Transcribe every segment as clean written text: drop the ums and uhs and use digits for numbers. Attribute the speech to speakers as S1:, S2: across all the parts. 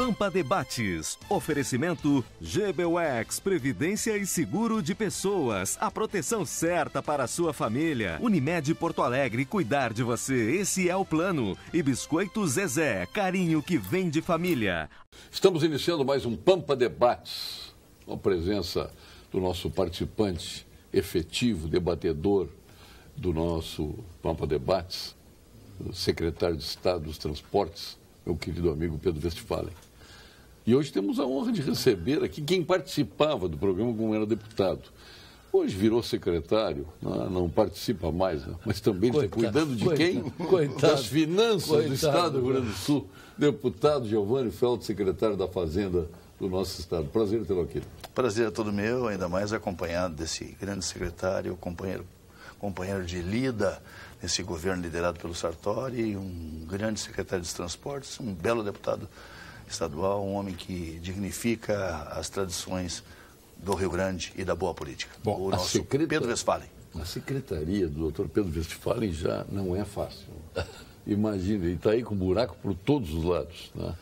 S1: Pampa Debates. Oferecimento GBUX, Previdência e Seguro de Pessoas. A proteção certa para a sua família. Unimed Porto Alegre, cuidar de você. Esse é o plano. E Biscoito Zezé, carinho que vem de família.
S2: Estamos iniciando mais um Pampa Debates. Com a presença do nosso participante efetivo, debatedor do nosso Pampa Debates, o secretário de Estado dos Transportes, meu querido amigo Pedro Westphalen. E hoje temos a honra de receber aqui quem participava do programa como era deputado. Hoje virou secretário, não participa mais, né? Mas também está cuidando de quem? Das finanças do Estado do Rio Grande do Sul. Deputado Giovanni Feldt, secretário da Fazenda do nosso Estado. Prazer tê-lo aqui.
S3: Prazer é todo meu, ainda mais acompanhado desse grande secretário, companheiro de lida nesse governo liderado pelo Sartori, um grande secretário de transportes, um belo deputado estadual, um homem que dignifica as tradições do Rio Grande e da boa política.
S2: Bom,
S3: o nosso Pedro Westphalen.
S2: A secretaria do doutor Pedro Westphalen já não é fácil. Imagina, ele está aí com buraco por todos os lados, né?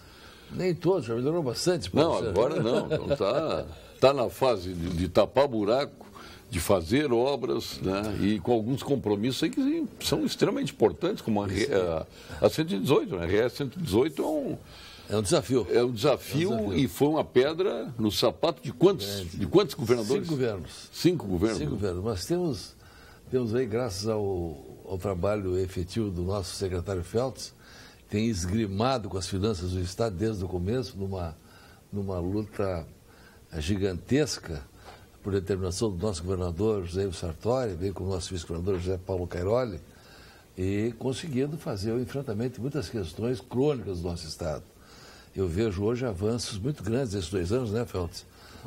S4: Nem todos, já melhorou bastante.
S2: Não, agora não. Então tá na fase de tapar buraco, de fazer obras, né? E com alguns compromissos aí que são extremamente importantes, como a 118, né? A RS 118
S4: é um desafio.
S2: É um desafio e foi uma pedra no sapato de quantos governadores?
S4: 5 governos.
S2: 5 governos.
S4: 5 governos. Mas temos aí, graças ao trabalho efetivo do nosso secretário Feldt, tem esgrimado com as finanças do Estado desde o começo, numa luta gigantesca, por determinação do nosso governador José Sartori, veio com o nosso vice-governador José Paulo Cairoli, e conseguindo fazer o enfrentamento de muitas questões crônicas do nosso Estado. Eu vejo hoje avanços muito grandes nesses 2 anos, né, Feldt?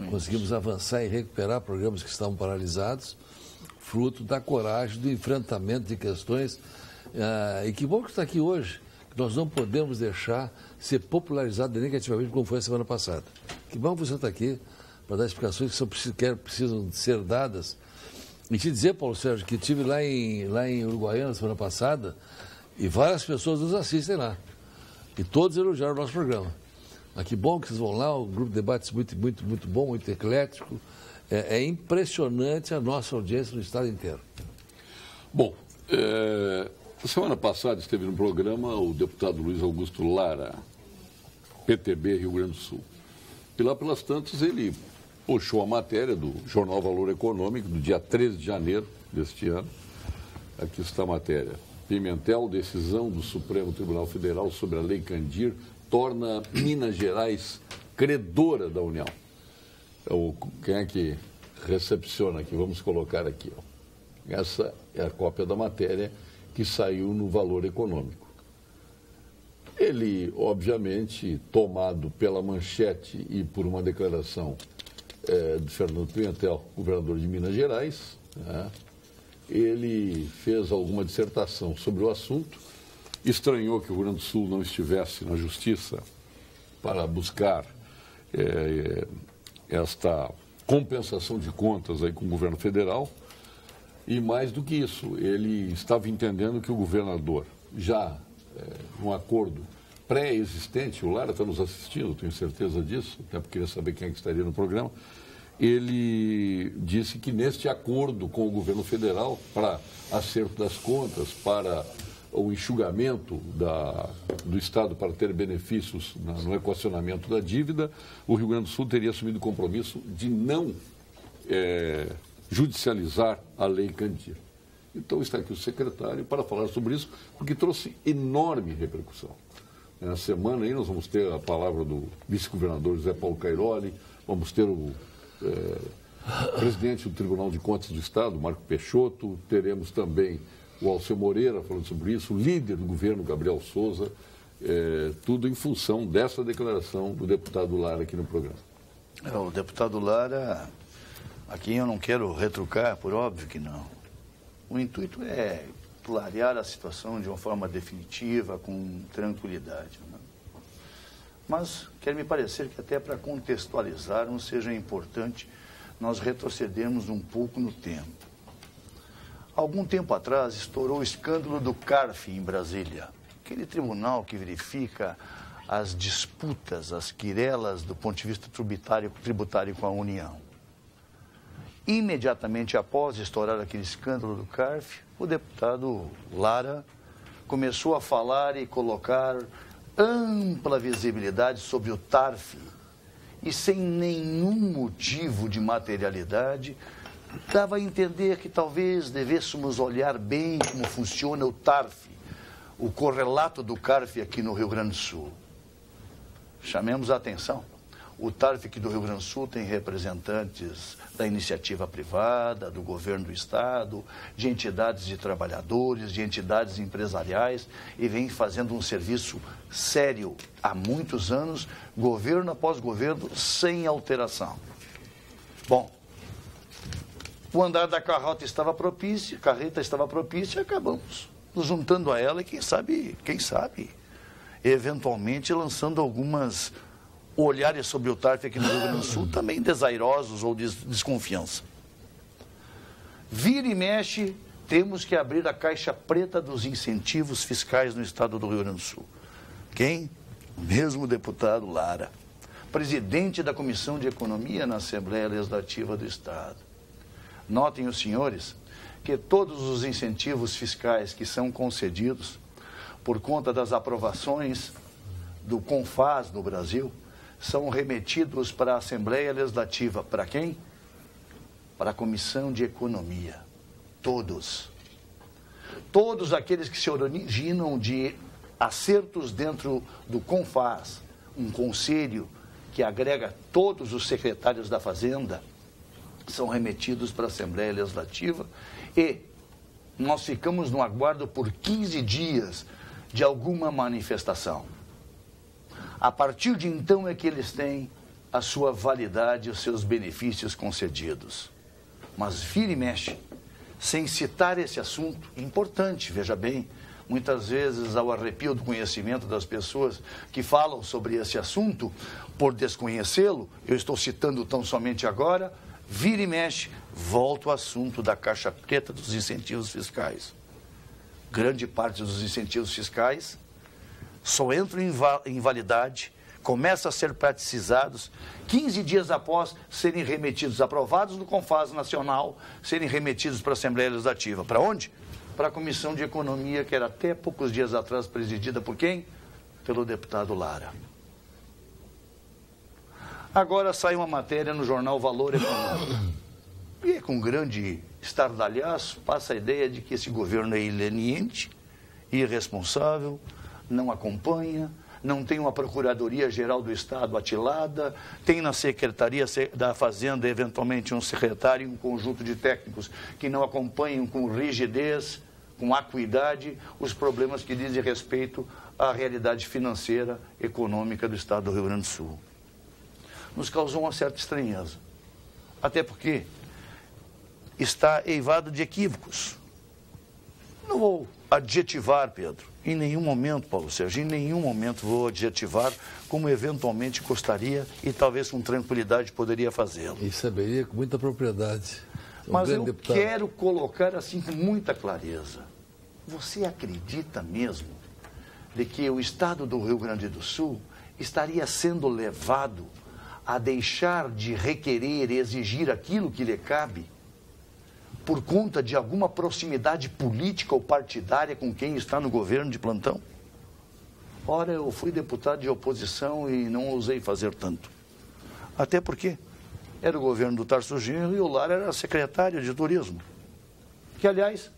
S4: Conseguimos avançar e recuperar programas que estavam paralisados, fruto da coragem, do enfrentamento de questões. E que bom que está aqui hoje, que nós não podemos deixar ser popularizado negativamente como foi a semana passada. Que bom que você está aqui para dar explicações que precisam ser dadas. E te dizer, Paulo Sérgio, que estive lá em Uruguaiana semana passada e várias pessoas nos assistem lá. E todos elogiaram o nosso programa. Mas que bom que vocês vão lá, o grupo de debates muito bom, muito eclético. É impressionante a nossa audiência no estado inteiro.
S2: Bom, semana passada esteve no programa o deputado Luiz Augusto Lara, PTB Rio Grande do Sul. E lá pelas tantas ele puxou a matéria do Jornal Valor Econômico, do dia 13 de janeiro deste ano. Aqui está a matéria. Pimentel, decisão do Supremo Tribunal Federal sobre a Lei Candir, torna Minas Gerais credora da União. Quem é que recepciona aqui? Vamos colocar aqui. Ó. Essa é a cópia da matéria que saiu no Valor Econômico. Ele, obviamente, tomado pela manchete e por uma declaração de Fernando Pimentel, governador de Minas Gerais, né? Ele fez alguma dissertação sobre o assunto, estranhou que o Rio Grande do Sul não estivesse na justiça para buscar esta compensação de contas aí com o governo federal, e mais do que isso, ele estava entendendo que o governador, já num acordo pré-existente, o Lara está nos assistindo, tenho certeza disso, até porque queria saber quem é que estaria no programa, ele disse que neste acordo com o governo federal, para acerto das contas, para o enxugamento do Estado para ter benefícios no equacionamento da dívida, o Rio Grande do Sul teria assumido o compromisso de não judicializar a Lei Candir. Então está aqui o secretário para falar sobre isso, porque trouxe enorme repercussão. Na semana aí nós vamos ter a palavra do vice-governador José Paulo Cairoli, vamos ter o presidente do Tribunal de Contas do Estado, Marco Peixoto, teremos também o Alceu Moreira falando sobre isso, o líder do governo, Gabriel Souza, tudo em função dessa declaração do deputado Lara aqui no programa.
S3: O deputado Lara, aqui eu não quero retrucar, por óbvio que não. O intuito é clarear a situação de uma forma definitiva, com tranquilidade, né? Mas quer me parecer que até para contextualizar não seja importante nós retrocedermos um pouco no tempo. Algum tempo atrás estourou o escândalo do CARF em Brasília, aquele tribunal que verifica as disputas, as quirelas do ponto de vista tributário com a União. Imediatamente após estourar aquele escândalo do CARF, o deputado Lara começou a falar e colocar ampla visibilidade sobre o TARF e sem nenhum motivo de materialidade, dava a entender que talvez devêssemos olhar bem como funciona o TARF, o correlato do CARF aqui no Rio Grande do Sul. Chamemos a atenção. O TARF aqui do Rio Grande do Sul tem representantes da iniciativa privada, do governo do estado, de entidades de trabalhadores, de entidades empresariais e vem fazendo um serviço sério há muitos anos, governo após governo, sem alteração. Bom, o andar da carreta estava propício e acabamos nos juntando a ela e quem sabe, eventualmente lançando algumas olhares sobre o TARF aqui no Rio Grande do Sul, também desairosos ou de desconfiança. Vira e mexe, temos que abrir a caixa preta dos incentivos fiscais no estado do Rio Grande do Sul. Quem? O mesmo deputado Lara, presidente da Comissão de Economia na Assembleia Legislativa do Estado. Notem os senhores que todos os incentivos fiscais que são concedidos por conta das aprovações do CONFAS no Brasil são remetidos para a Assembleia Legislativa. Para quem? Para a Comissão de Economia. Todos. Todos aqueles que se originam de acertos dentro do CONFAS, um conselho que agrega todos os secretários da Fazenda, são remetidos para a Assembleia Legislativa e nós ficamos no aguardo por 15 dias de alguma manifestação. A partir de então é que eles têm a sua validade e os seus benefícios concedidos. Mas vira e mexe, sem citar esse assunto, importante, veja bem, muitas vezes ao arrepio do conhecimento das pessoas que falam sobre esse assunto, por desconhecê-lo, eu estou citando tão somente agora, vira e mexe, volta ao assunto da caixa preta dos incentivos fiscais. Grande parte dos incentivos fiscais só entram em validade, começam a ser praticados 15 dias após serem remetidos, aprovados no CONFAS Nacional, serem remetidos para a Assembleia Legislativa. Para onde? Para a Comissão de Economia, que era até poucos dias atrás presidida por quem? Pelo deputado Lara. Agora sai uma matéria no jornal Valor Econômico. E com grande estardalhaço passa a ideia de que esse governo é ileniente, irresponsável, não acompanha, não tem uma Procuradoria-Geral do Estado atilada, tem na Secretaria da Fazenda, eventualmente, um secretário e um conjunto de técnicos que não acompanham com rigidez, com acuidade, os problemas que dizem respeito à realidade financeira, econômica do Estado do Rio Grande do Sul. Nos causou uma certa estranheza, até porque está eivado de equívocos. Não vou adjetivar, Pedro, em nenhum momento, Paulo Sérgio, em nenhum momento vou adjetivar como eventualmente gostaria e talvez com tranquilidade poderia fazê-lo.
S4: E saberia com muita propriedade.
S3: Mas eu quero colocar assim com muita clareza. Você acredita mesmo de que o Estado do Rio Grande do Sul estaria sendo levado a deixar de requerer e exigir aquilo que lhe cabe por conta de alguma proximidade política ou partidária com quem está no governo de plantão? Ora, eu fui deputado de oposição e não ousei fazer tanto. Até porque era o governo do Tarso Genro e o Lara era secretário de turismo. Que, aliás,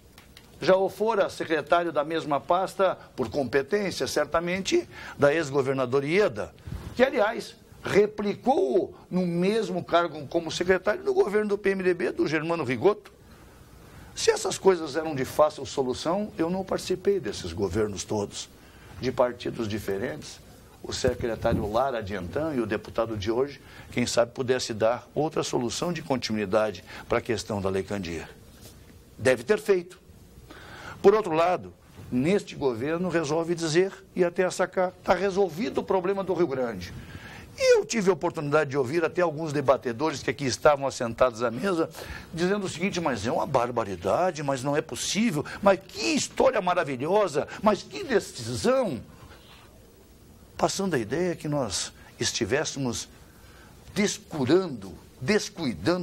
S3: já o fora secretário da mesma pasta, por competência, certamente, da ex-governadora Ieda, que, aliás, replicou no mesmo cargo como secretário do governo do PMDB, do Germano Rigoto. Se essas coisas eram de fácil solução, eu não participei desses governos todos, de partidos diferentes. O secretário Lara de então e o deputado de hoje, quem sabe pudesse dar outra solução de continuidade para a questão da Lei Candir. Deve ter feito. Por outro lado, neste governo resolve dizer, e até sacar, está resolvido o problema do Rio Grande. E eu tive a oportunidade de ouvir até alguns debatedores que aqui estavam assentados à mesa, dizendo o seguinte, mas é uma barbaridade, mas não é possível, mas que história maravilhosa, mas que decisão. passando a ideia que nós estivéssemos descuidando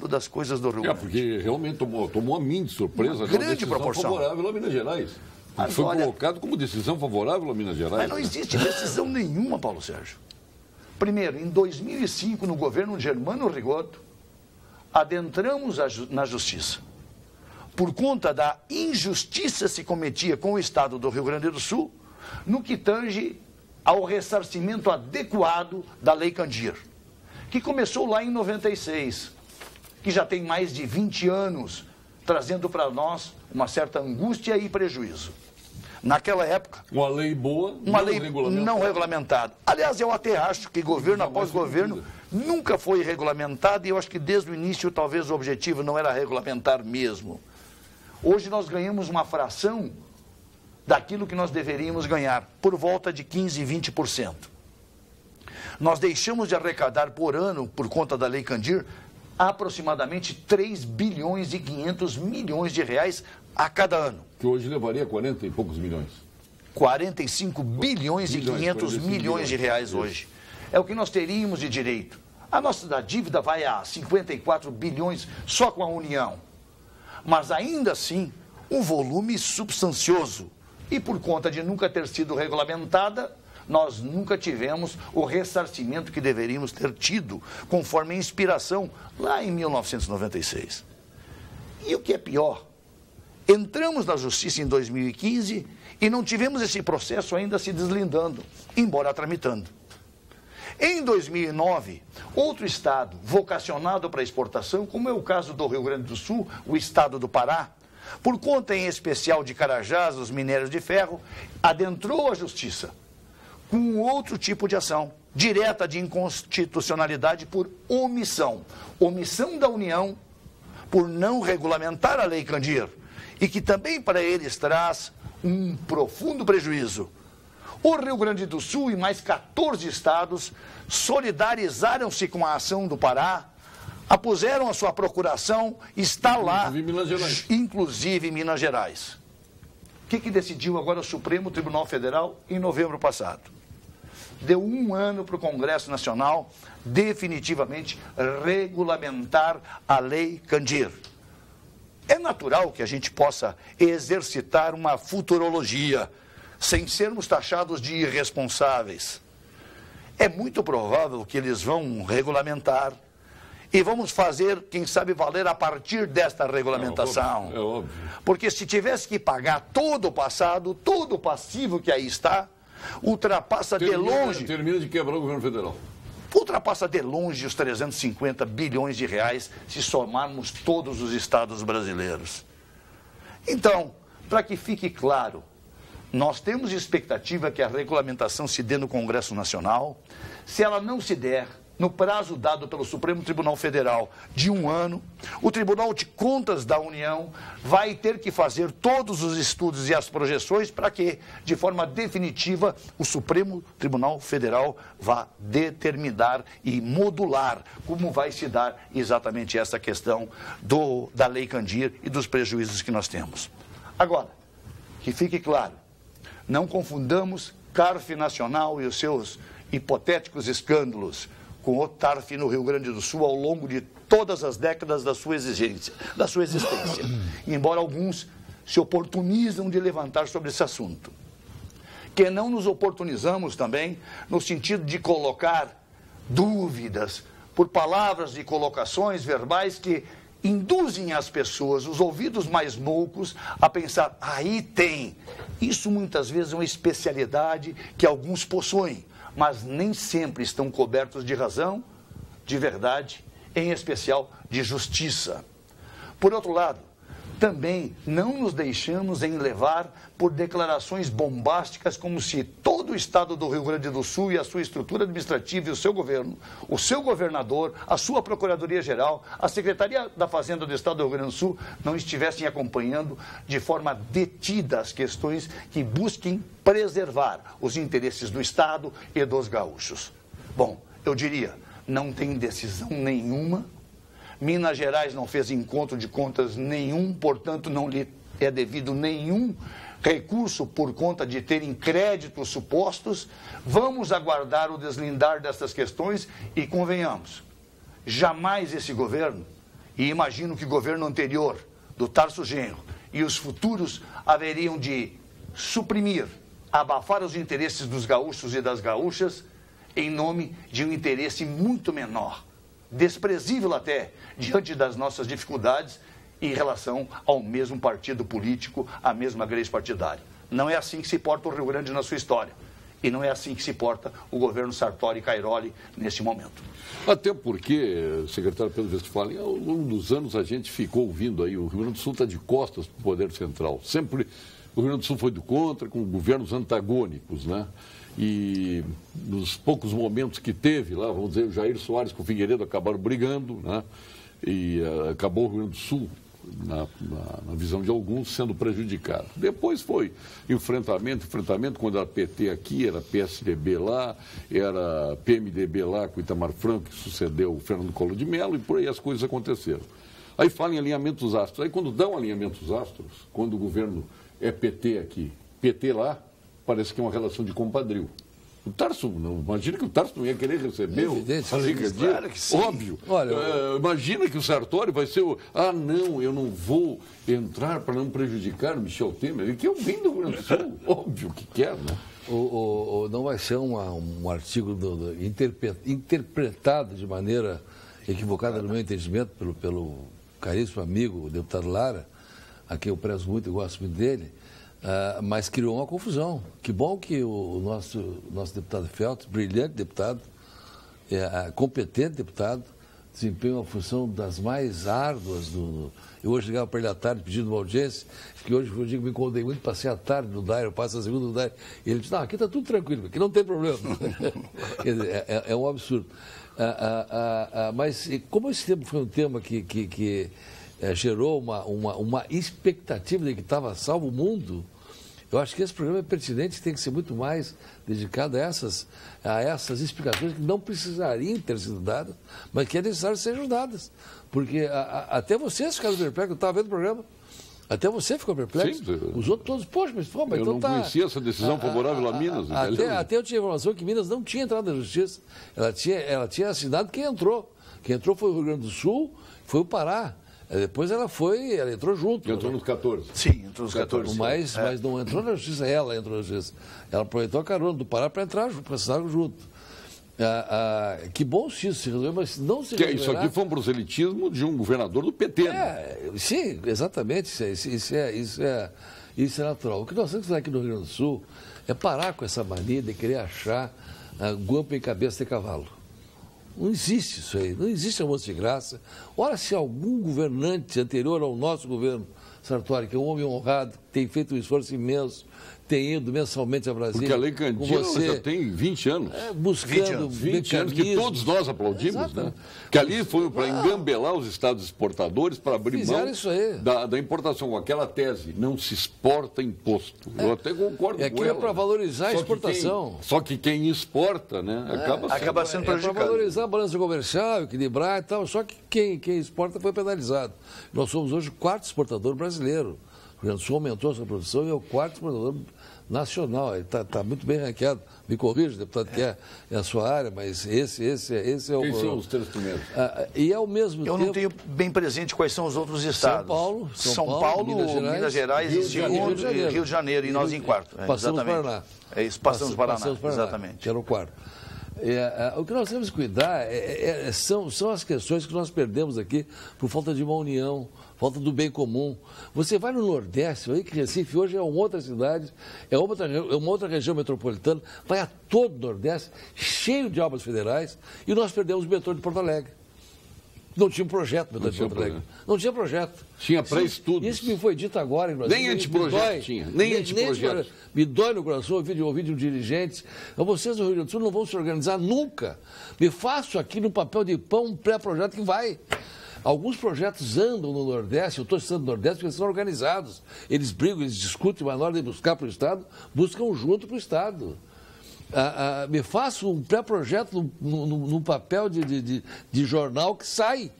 S3: das coisas do Rio Grande.
S2: Porque realmente tomou a mim de surpresa.
S3: Uma grande proporção.
S2: Favorável a Minas Gerais. Foi colocado como decisão favorável a Minas Gerais.
S3: Mas não existe decisão nenhuma, Paulo Sérgio. Primeiro, em 2005, no governo de Germano Rigoto, adentramos na justiça. Por conta da injustiça que se cometia com o Estado do Rio Grande do Sul, no que tange ao ressarcimento adequado da Lei Candir, que começou lá em 96, que já tem mais de 20 anos, trazendo para nós uma certa angústia e prejuízo. Naquela época...
S2: Uma lei boa,
S3: uma lei não regulamentada. Aliás, eu até acho que governo após governo nunca foi regulamentado, e eu acho que desde o início talvez o objetivo não era regulamentar mesmo. Hoje nós ganhamos uma fração daquilo que nós deveríamos ganhar, por volta de 15%, 20%. Nós deixamos de arrecadar por ano, por conta da Lei Candir, aproximadamente 3 bilhões e 500 milhões de reais a cada ano.
S2: Que hoje levaria 40 e poucos milhões.
S3: 45 bilhões e 500 milhões de reais hoje. É o que nós teríamos de direito. A nossa dívida vai a 54 bilhões só com a União. Mas ainda assim, um volume substancioso. E por conta de nunca ter sido regulamentada, nós nunca tivemos o ressarcimento que deveríamos ter tido, conforme a inspiração lá em 1996. E o que é pior, entramos na justiça em 2015 e não tivemos esse processo ainda se deslindando, embora tramitando. Em 2009, outro estado vocacionado para exportação, como é o caso do Rio Grande do Sul, o estado do Pará, por conta em especial de Carajás, os minérios de ferro, adentrou a justiça com outro tipo de ação, direta de inconstitucionalidade por omissão. Omissão da União por não regulamentar a Lei Candir, e que também para eles traz um profundo prejuízo. O Rio Grande do Sul e mais 14 estados solidarizaram-se com a ação do Pará, apuseram a sua procuração, está lá, inclusive Minas Gerais. O que decidiu agora o Supremo Tribunal Federal em novembro passado? Deu 1 ano para o Congresso Nacional definitivamente regulamentar a Lei Candir. É natural que a gente possa exercitar uma futurologia, sem sermos taxados de irresponsáveis. É muito provável que eles vão regulamentar e vamos fazer, quem sabe, valer a partir desta regulamentação.
S2: É óbvio.
S3: Porque se tivesse que pagar todo o passado, todo o passivo que aí está, ultrapassa de longe...
S2: Termina de quebrar o governo federal.
S3: Ultrapassa de longe os 350 bilhões de reais se somarmos todos os estados brasileiros. Então, para que fique claro, nós temos expectativa que a regulamentação se dê no Congresso Nacional. Se ela não se der, no prazo dado pelo Supremo Tribunal Federal de 1 ano, o Tribunal de Contas da União vai ter que fazer todos os estudos e as projeções para que, de forma definitiva, o Supremo Tribunal Federal vá determinar e modular como vai se dar exatamente essa questão da Lei Candir e dos prejuízos que nós temos. Agora, que fique claro, não confundamos CARF Nacional e os seus hipotéticos escândalos com o TARF no Rio Grande do Sul ao longo de todas as décadas da sua existência. Embora alguns se oportunizam de levantar sobre esse assunto. Que não nos oportunizamos também no sentido de colocar dúvidas por palavras e colocações verbais que induzem as pessoas, os ouvidos mais moucos, a pensar, aí tem. Isso muitas vezes é uma especialidade que alguns possuem, mas nem sempre estão cobertos de razão, de verdade, em especial de justiça. Por outro lado, também não nos deixamos enlevar por declarações bombásticas como se todo o estado do Rio Grande do Sul e a sua estrutura administrativa e o seu governo, o seu governador, a sua Procuradoria-Geral, a Secretaria da Fazenda do Estado do Rio Grande do Sul não estivessem acompanhando de forma detida as questões que busquem preservar os interesses do Estado e dos gaúchos. Bom, eu diria, não tem decisão nenhuma. Minas Gerais não fez encontro de contas nenhum, portanto não lhe é devido nenhum recurso por conta de terem créditos supostos. Vamos aguardar o deslindar dessas questões e convenhamos, jamais esse governo, e imagino que o governo anterior, do Tarso Genro, e os futuros haveriam de suprimir, abafar os interesses dos gaúchos e das gaúchas em nome de um interesse muito menor, desprezível até, diante das nossas dificuldades em relação ao mesmo partido político, à mesma grade partidária. Não é assim que se porta o Rio Grande na sua história. E não é assim que se porta o governo Sartori e Cairoli neste momento.
S2: Até porque, secretário Pedro Westphalen, ao longo dos anos a gente ficou ouvindo aí, o Rio Grande do Sul está de costas para o poder central. Sempre o Rio Grande do Sul foi do contra, com governos antagônicos, né? E nos poucos momentos que teve lá, vamos dizer, o Jair Soares com o Figueiredo acabaram brigando, né? E acabou o Rio Grande do Sul, na visão de alguns, sendo prejudicado. Depois foi enfrentamento, quando era PT aqui, era PSDB lá, era PMDB lá, com Itamar Franco, que sucedeu o Fernando Collor de Mello, e por aí as coisas aconteceram. Aí falam em alinhamentos astros. Aí quando dão alinhamentos astros, quando o governo é PT aqui, PT lá, parece que é uma relação de compadrio. O Tarso, não, imagina que o Tarso não ia querer receber
S3: claro que sim.
S2: Óbvio. Olha, imagina que o Sartori vai ser o... não, eu não vou entrar para não prejudicar o Michel Temer. Ele quer o bem do Rio Grande do Sul. Óbvio que quer, né?
S4: Não vai ser um artigo interpretado de maneira equivocada, no meu entendimento, pelo caríssimo amigo, o deputado Lara, a quem eu prezo muito e gosto muito dele, mas criou uma confusão. Que bom que o nosso deputado Feltz, brilhante deputado, competente deputado, desempenha uma função das mais árduas. Eu hoje ligava para ele à tarde pedindo uma audiência, que hoje eu digo, me incomodei muito, passei a tarde no DAIR, eu passo a segunda no DAIR, e ele disse, não, aqui está tudo tranquilo, aqui não tem problema. Quer dizer, é um absurdo. Mas como esse tema foi um tema que gerou uma expectativa de que estava salvo o mundo, eu acho que esse programa é pertinente, tem que ser muito mais dedicado a essas explicações que não precisariam ter sido dadas, mas que é necessário sejam dadas. Porque até vocês ficaram perplexos, eu estava vendo o programa, até você ficou perplexo.
S2: Sim,
S4: os outros todos, poxa, mas
S2: eu
S4: então
S2: não conhecia essa decisão favorável a Minas.
S4: Até eu tinha informação que Minas não tinha entrado na justiça. Ela tinha assinado quem entrou. Quem entrou foi o Rio Grande do Sul, foi o Pará. Depois ela entrou junto.
S2: Entrou nos 14.
S3: Sim, entrou nos 14.
S4: Mas não entrou na justiça, ela entrou na justiça. Ela aproveitou a carona do Pará para entrar junto, para assinar junto. Que bom se isso se resolveu, mas não se resolverá...
S2: Isso aqui foi um proselitismo de um governador do PT. Né?
S4: Sim, exatamente. Isso é natural. O que nós temos que fazer aqui no Rio Grande do Sul é parar com essa mania de querer achar guampa em cabeça de cavalo. Não existe isso aí, não existe almoço de graça. Ora, se algum governante anterior ao nosso governo, Sartori, que é um homem honrado, tem feito um esforço imenso, tem ido mensalmente a Brasília.
S2: Porque a Lei Candir já tem 20 anos.
S4: Buscando
S2: 20 anos que todos nós aplaudimos, né? Que ali foi para engambelar os estados exportadores para abrir mão da importação. Com aquela tese, não se exporta imposto. Eu até concordo com ela.
S4: Aquilo é para valorizar a exportação.
S2: Só que quem exporta, né,
S3: acaba sendo prejudicado.
S4: Para valorizar a balança comercial, equilibrar e tal. Só que quem exporta foi penalizado. Nós somos hoje o quarto exportador brasileiro. O Rio Grande do Sul aumentou a sua produção e é o quarto exportador nacional. Ele está muito bem ranqueado. Me corrija, deputado, que é a sua área, mas esse é o...
S2: Quem são os três primeiros?
S4: E ao mesmo tempo...
S3: Eu não tenho bem presente quais são os outros estados.
S4: São Paulo,
S3: Minas Gerais
S4: Rio de Janeiro.
S3: E nós em quarto.
S4: Passamos para Paraná.
S3: É isso, passamos para Paraná, exatamente.
S4: Que era o quarto. O que nós temos que cuidar são as questões que nós perdemos aqui por falta de uma união, falta do bem comum. Você vai no Nordeste, aí que Recife hoje é uma outra cidade, é uma outra região metropolitana, vai a todo o Nordeste, cheio de obras federais, e nós perdemos o metrô de Porto Alegre. Não tinha um projeto no metrô de Porto Alegre. Não tinha projeto.
S2: Tinha pré-estudos.
S4: Isso me foi dito agora em Brasília.
S2: Nem anteprojeto tinha. Nem anteprojeto.
S4: Me dói no coração ouvir de um dirigente. Vocês no Rio Grande do Sul não vão se organizar nunca. Me faço aqui no papel de pão um pré-projeto que vai. Alguns projetos andam no Nordeste, eu estou citando o Nordeste porque eles são organizados. Eles brigam, eles discutem, mas na hora de buscar para o Estado, buscam junto para o Estado. Me faço um pré-projeto num papel de jornal que sai.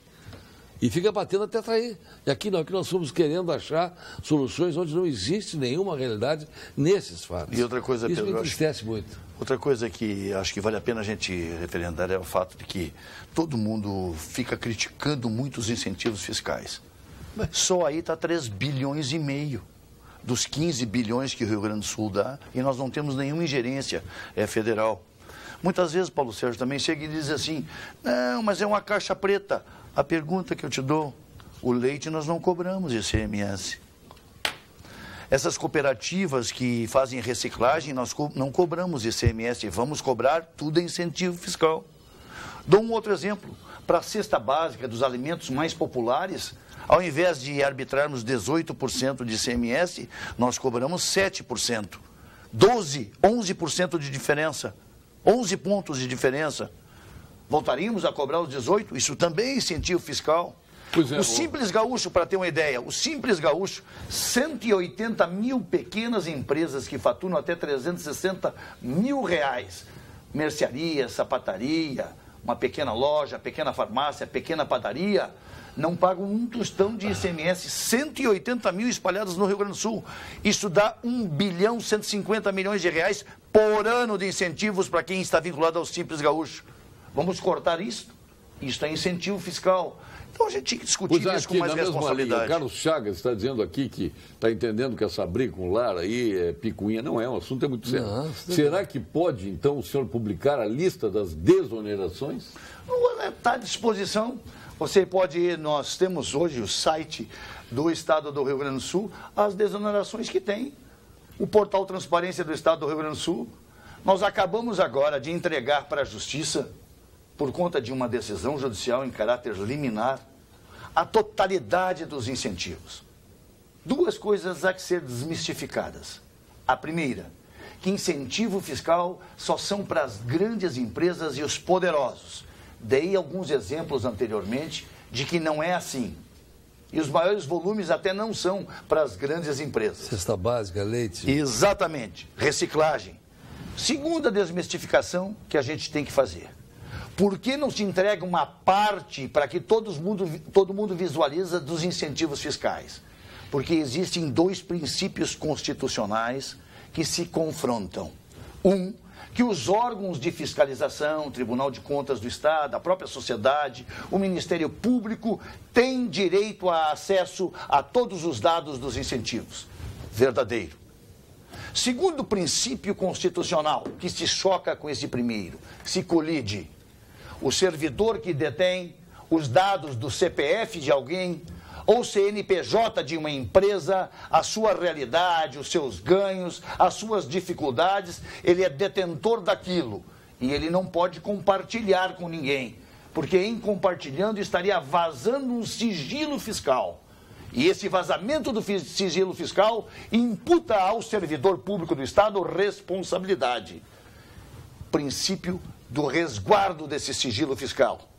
S4: E fica batendo até atrair. E aqui não, aqui nós fomos querendo achar soluções onde não existe nenhuma realidade nesses fatos.
S3: E outra coisa,
S4: isso
S3: Pedro,
S4: me entristece muito.
S3: Outra coisa que acho que vale a pena a gente referendar é o fato de que todo mundo fica criticando muito os incentivos fiscais. Só aí está 3,5 bilhões dos 15 bilhões que o Rio Grande do Sul dá, e nós não temos nenhuma ingerência federal. Muitas vezes, Paulo Sérgio, também chega e diz assim, não, mas é uma caixa preta. A pergunta que eu te dou, o leite nós não cobramos ICMS. Essas cooperativas que fazem reciclagem, nós não cobramos ICMS, vamos cobrar tudo em incentivo fiscal. Dou um outro exemplo, para a cesta básica dos alimentos mais populares, ao invés de arbitrarmos 18% de ICMS, nós cobramos 7%. 11% de diferença. 11 pontos de diferença. Voltaríamos a cobrar os 18%? Isso também é incentivo fiscal. O Simples Gaúcho, para ter uma ideia, o Simples Gaúcho, 180 mil pequenas empresas que faturam até 360 mil reais. Mercearia, sapataria, uma pequena loja, pequena farmácia, pequena padaria, não pagam um tostão de ICMS, 180 mil espalhados no Rio Grande do Sul. Isso dá 1 bilhão 150 milhões de reais por ano de incentivos para quem está vinculado ao Simples Gaúcho. Vamos cortar isso? Isso é incentivo fiscal. Então a gente tinha que discutir isso com mais responsabilidade.
S2: O Carlos Chagas está dizendo aqui que está entendendo que essa briga com o Lara aí é picuinha. Não é, o assunto é muito sério. Será que pode, então, o senhor publicar a lista das desonerações?
S3: Está à disposição. Você pode ir, nós temos hoje o site do Estado do Rio Grande do Sul, as desonerações que tem. O portal Transparência do Estado do Rio Grande do Sul. Nós acabamos agora de entregar para a Justiça, por conta de uma decisão judicial em caráter liminar, a totalidade dos incentivos. Duas coisas há que ser desmistificadas. A primeira, que incentivo fiscal só são para as grandes empresas e os poderosos. Dei alguns exemplos anteriormente de que não é assim. E os maiores volumes até não são para as grandes empresas.
S4: Cesta básica, leite.
S3: Exatamente. Reciclagem. Segunda desmistificação que a gente tem que fazer. Por que não se entrega uma parte para que todo mundo visualiza dos incentivos fiscais? Porque existem dois princípios constitucionais que se confrontam. Um, que os órgãos de fiscalização, Tribunal de Contas do Estado, a própria sociedade, o Ministério Público, têm direito a acesso a todos os dados dos incentivos. Verdadeiro. Segundo princípio constitucional, que se choca com esse primeiro, se colide, o servidor que detém os dados do CPF de alguém ou CNPJ de uma empresa, a sua realidade, os seus ganhos, as suas dificuldades, ele é detentor daquilo e ele não pode compartilhar com ninguém, porque em compartilhando estaria vazando um sigilo fiscal. E esse vazamento do sigilo fiscal imputa ao servidor público do Estado responsabilidade. Princípio do resguardo desse sigilo fiscal.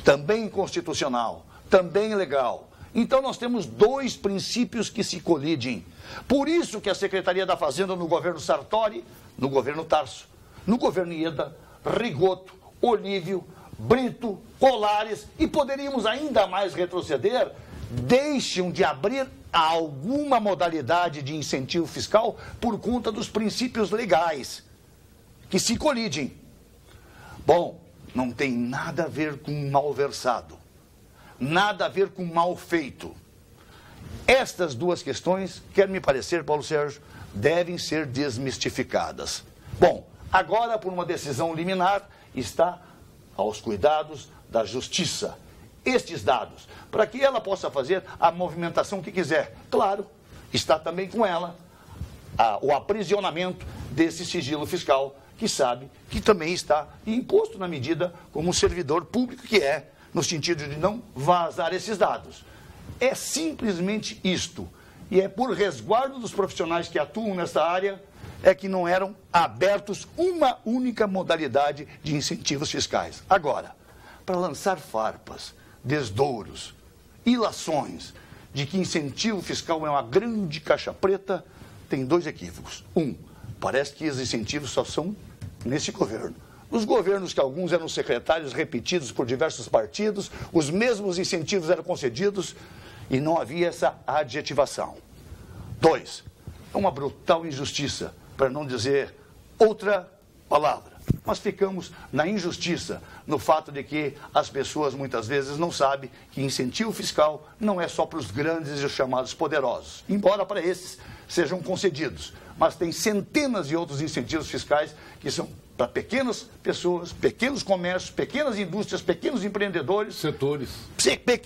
S3: Também constitucional, também legal. Então nós temos dois princípios que se colidem. Por isso que a Secretaria da Fazenda no governo Sartori, no governo Tarso, no governo Ieda, Rigoto, Olívio, Brito, Colares, e poderíamos ainda mais retroceder, deixam de abrir alguma modalidade de incentivo fiscal por conta dos princípios legais, que se colidem. Bom, não tem nada a ver com mal versado, nada a ver com mal feito. Estas duas questões, quer me parecer, Paulo Sérgio, devem ser desmistificadas. Bom, agora, por uma decisão liminar, está aos cuidados da Justiça estes dados, para que ela possa fazer a movimentação que quiser. Claro, está também com ela o aprisionamento desse sigilo fiscal, que sabe que também está imposto na medida como servidor público que é, no sentido de não vazar esses dados. É simplesmente isto. E é por resguardo dos profissionais que atuam nessa área é que não eram abertos uma única modalidade de incentivos fiscais. Agora, para lançar farpas, desdouros, ilações de que incentivo fiscal é uma grande caixa preta, tem dois equívocos. Um, parece que os incentivos só são nesse governo. Os governos que alguns eram secretários repetidos por diversos partidos, os mesmos incentivos eram concedidos e não havia essa adjetivação. 2, é uma brutal injustiça, para não dizer outra palavra. Nós ficamos na injustiça, no fato de que as pessoas muitas vezes não sabem que incentivo fiscal não é só para os grandes e os chamados poderosos, embora para esses sejam concedidos, mas tem centenas de outros incentivos fiscais que são para pequenas pessoas, pequenos comércios, pequenas indústrias, pequenos empreendedores.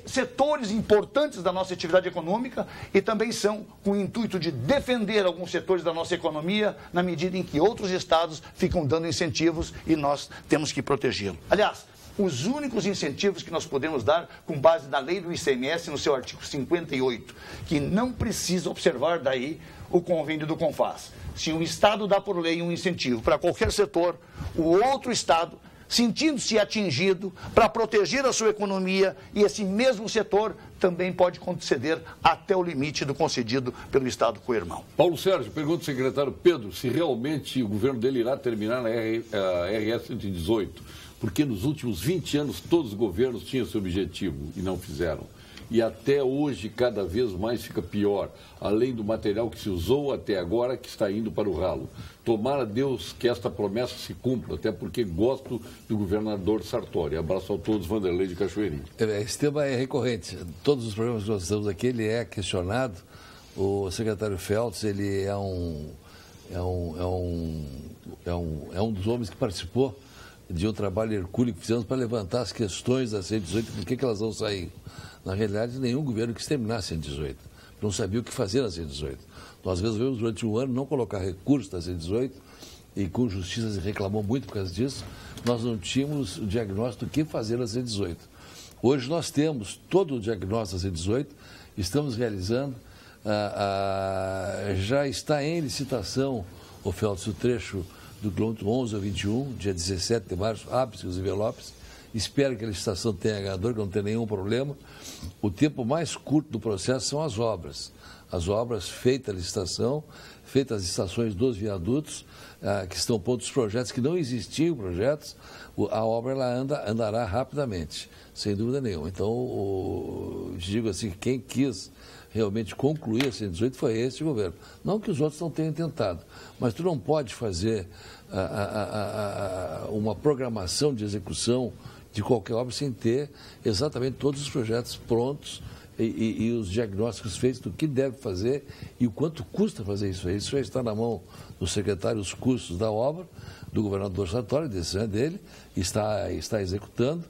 S3: Setores importantes da nossa atividade econômica e também são com o intuito de defender alguns setores da nossa economia na medida em que outros estados ficam dando incentivos e nós temos que protegê-los. Aliás, os únicos incentivos que nós podemos dar com base na lei do ICMS, no seu artigo 58, que não precisa observar daí o convênio do CONFAS. Se um Estado dá por lei um incentivo para qualquer setor, o outro Estado, sentindo-se atingido, para proteger a sua economia, e esse mesmo setor também pode conceder até o limite do concedido pelo Estado co-irmão.
S2: Paulo Sérgio, pergunta ao secretário Pedro se realmente o governo dele irá terminar na RS 118, porque nos últimos 20 anos todos os governos tinham esse objetivo e não fizeram. E até hoje cada vez mais fica pior, além do material que se usou até agora que está indo para o ralo. Tomara Deus que esta promessa se cumpra, até porque gosto do governador Sartori. Abraço a todos, Vanderlei de Cachoeirinha.
S4: Esse tema é recorrente. Todos os programas que nós estamos aqui, ele é questionado. O secretário Feltz, ele é um dos homens que participou de um trabalho hercúleo que fizemos para levantar as questões da 118, por que elas vão sair. Na realidade, nenhum governo quis terminar a 118. Não sabia o que fazer na 118. Nós resolvemos, durante um ano, não colocar recursos na 118, e com justiça se reclamou muito por causa disso. Nós não tínhamos o diagnóstico do que fazer na 118. Hoje nós temos todo o diagnóstico da 118, estamos realizando, já está em licitação, o Feltz, o trecho do quilômetro 11 ao 21, dia 17 de março, abre-se os envelopes. Espero que a licitação tenha ganhador, que não tenha nenhum problema. O tempo mais curto do processo são as obras. As obras, feita a licitação, feitas as estações dos viadutos, que estão pontos projetos que não existiam projetos, a obra ela andará rapidamente, sem dúvida nenhuma. Então, digo assim, quem quis realmente concluir a 118 foi este governo. Não que os outros não tenham tentado, mas tu não pode fazer uma programação de execução de qualquer obra sem ter exatamente todos os projetos prontos e os diagnósticos feitos do que deve fazer e o quanto custa fazer isso aí. Isso já está na mão do secretário, os custos da obra, do governador Sartori, decisão dele, está executando,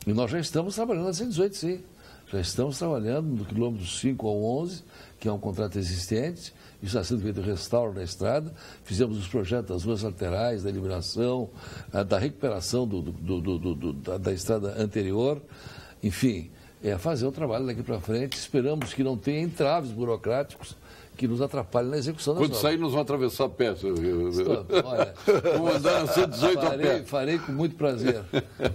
S4: e nós já estamos trabalhando na 118, sim. Já estamos trabalhando no quilômetro 5 ao 11, que é um contrato existente, está sendo feito o restauro da estrada, fizemos os projetos das ruas laterais, da iluminação, da recuperação da estrada anterior, enfim, fazer o trabalho daqui para frente. Esperamos que não tenha entraves burocráticos que nos atrapalhem na execução das obras.
S2: Quando sair, nós vamos atravessar a peça. Olha, vamos andar na 118 a pé.
S4: Farei com muito prazer.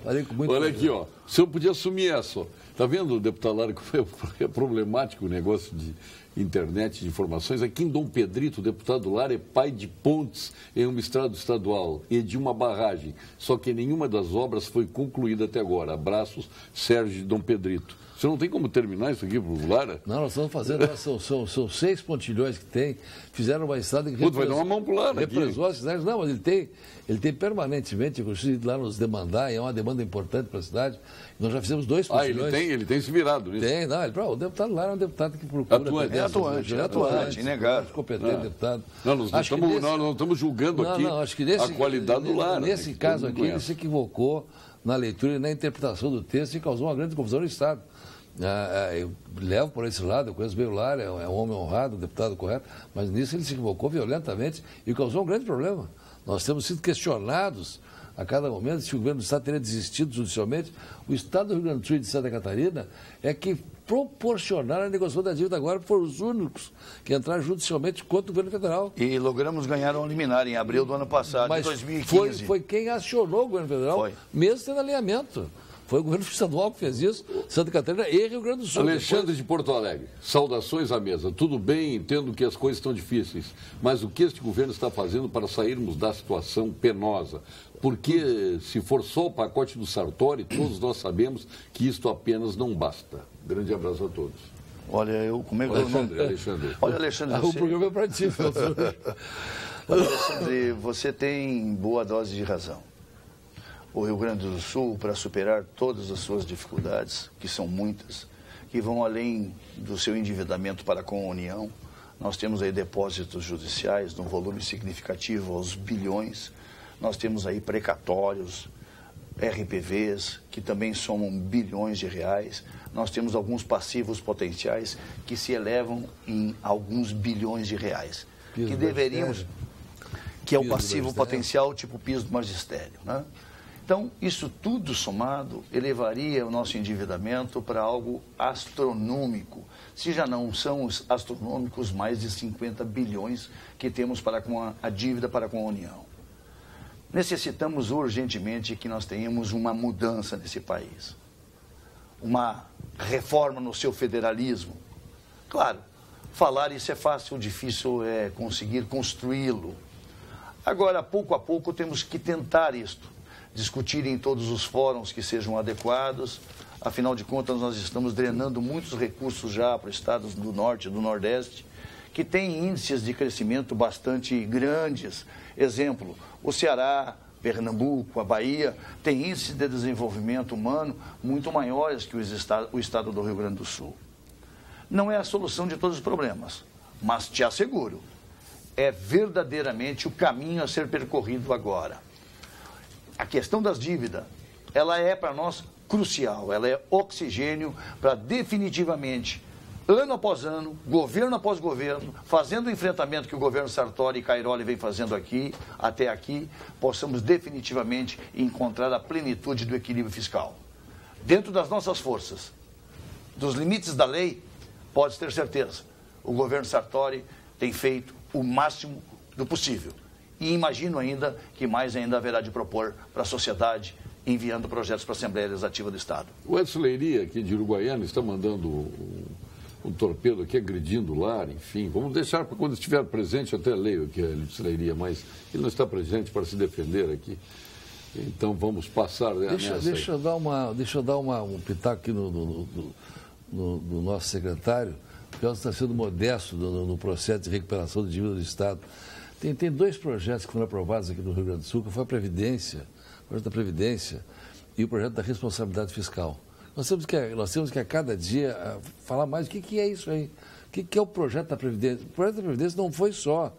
S2: Olha aqui, ó, o senhor podia assumir essa. Está vendo, deputado Lara, como é problemático o negócio de internet de informações? Aqui em Dom Pedrito, o deputado Lara é pai de pontes em uma estrada estadual e de uma barragem. Só que nenhuma das obras foi concluída até agora. Abraços, Sérgio de Dom Pedrito. Você não tem como terminar isso aqui para o Lara?
S4: Não, nós estamos fazendo, são 6 pontilhões que tem, fizeram uma estrada que
S2: vai dar uma mão para o Lara aqui.
S4: As cidades. Não, mas ele tem permanentemente, inclusive lá nos demandar, e é uma demanda importante para a cidade. Nós já fizemos 2 pontilhões.
S2: Ele tem se virado nisso.
S4: Tem, não, o deputado Lara é um deputado que procura...
S3: Atuante, inegável.
S4: Competente deputado.
S2: Não, nós não estamos julgando aqui a qualidade do Lara.
S4: Nesse caso aqui, ele se equivocou na leitura e na interpretação do texto e causou uma grande confusão no Estado. Eu levo por esse lado, eu conheço bem o Lara, é um homem honrado, um deputado correto, mas nisso ele se equivocou violentamente e causou um grande problema. Nós temos sido questionados a cada momento se o governo do Estado teria desistido judicialmente. O Estado do Rio Grande do Sul e de Santa Catarina é que proporcionaram a negociação da dívida agora, foram os únicos que entraram judicialmente contra o governo federal.
S3: E logramos ganhar um liminar em abril do ano passado,
S4: mas
S3: de 2015.
S4: Foi quem acionou o governo federal, mesmo tendo alinhamento. Foi o governo estadual que fez isso, Santa Catarina e Rio Grande do Sul.
S2: Alexandre de Porto Alegre, saudações à mesa. Tudo bem, entendo que as coisas estão difíceis, mas o que este governo está fazendo para sairmos da situação penosa? Porque se for só o pacote do Sartori, todos nós sabemos que isto apenas não basta. Grande abraço a todos.
S3: Olha, como é que
S2: Alexandre.
S3: Olha, Alexandre,
S4: O programa é para ti,
S3: Olha, Alexandre, você tem boa dose de razão. O Rio Grande do Sul, para superar todas as suas dificuldades, que são muitas, que vão além do seu endividamento para com a União, nós temos aí depósitos judiciais num volume significativo aos bilhões, nós temos aí precatórios, RPVs, que também somam bilhões de reais, nós temos alguns passivos potenciais que se elevam em alguns bilhões de reais, que deveríamos... que é o passivo potencial tipo piso do magistério, né? Então, isso tudo somado elevaria o nosso endividamento para algo astronômico, se já não são os astronômicos mais de 50 bilhões que temos para com a dívida para com a União. Necessitamos urgentemente que nós tenhamos uma mudança nesse país, uma reforma no seu federalismo. Claro, falar isso é fácil, o difícil é conseguir construí-lo. Agora, pouco a pouco, temos que tentar isto. Discutir em todos os fóruns que sejam adequados. Afinal de contas, nós estamos drenando muitos recursos já para estados do Norte e do Nordeste, que têm índices de crescimento bastante grandes. Exemplo, o Ceará, Pernambuco, a Bahia, têm índices de desenvolvimento humano muito maiores que o estado do Rio Grande do Sul. Não é a solução de todos os problemas, mas te asseguro, é verdadeiramente o caminho a ser percorrido agora. A questão das dívidas, ela é para nós crucial, ela é oxigênio para definitivamente, ano após ano, governo após governo, fazendo o enfrentamento que o governo Sartori e Cairoli vem fazendo aqui, até aqui, possamos definitivamente encontrar a plenitude do equilíbrio fiscal. Dentro das nossas forças, dos limites da lei, pode ter certeza, o governo Sartori tem feito o máximo do possível. E imagino ainda que mais ainda haverá de propor para a sociedade, enviando projetos para a Assembleia Legislativa do Estado.
S2: O Edson Leiria, aqui de Uruguaiana, está mandando um torpedo aqui, agredindo o lar, enfim. Vamos deixar para quando estiver presente, até leio aqui a Edson Leiria, mas ele não está presente para se defender aqui. Então vamos passar nessa.
S4: Deixa eu dar um pitaco aqui no nosso secretário, porque ele está sendo modesto no processo de recuperação de dívida do Estado. Tem dois projetos que foram aprovados aqui no Rio Grande do Sul, que foi a Previdência, o projeto da Previdência e o projeto da responsabilidade fiscal. Nós temos que a cada dia falar mais o que é isso aí, o que é o projeto da Previdência. O projeto da Previdência não foi só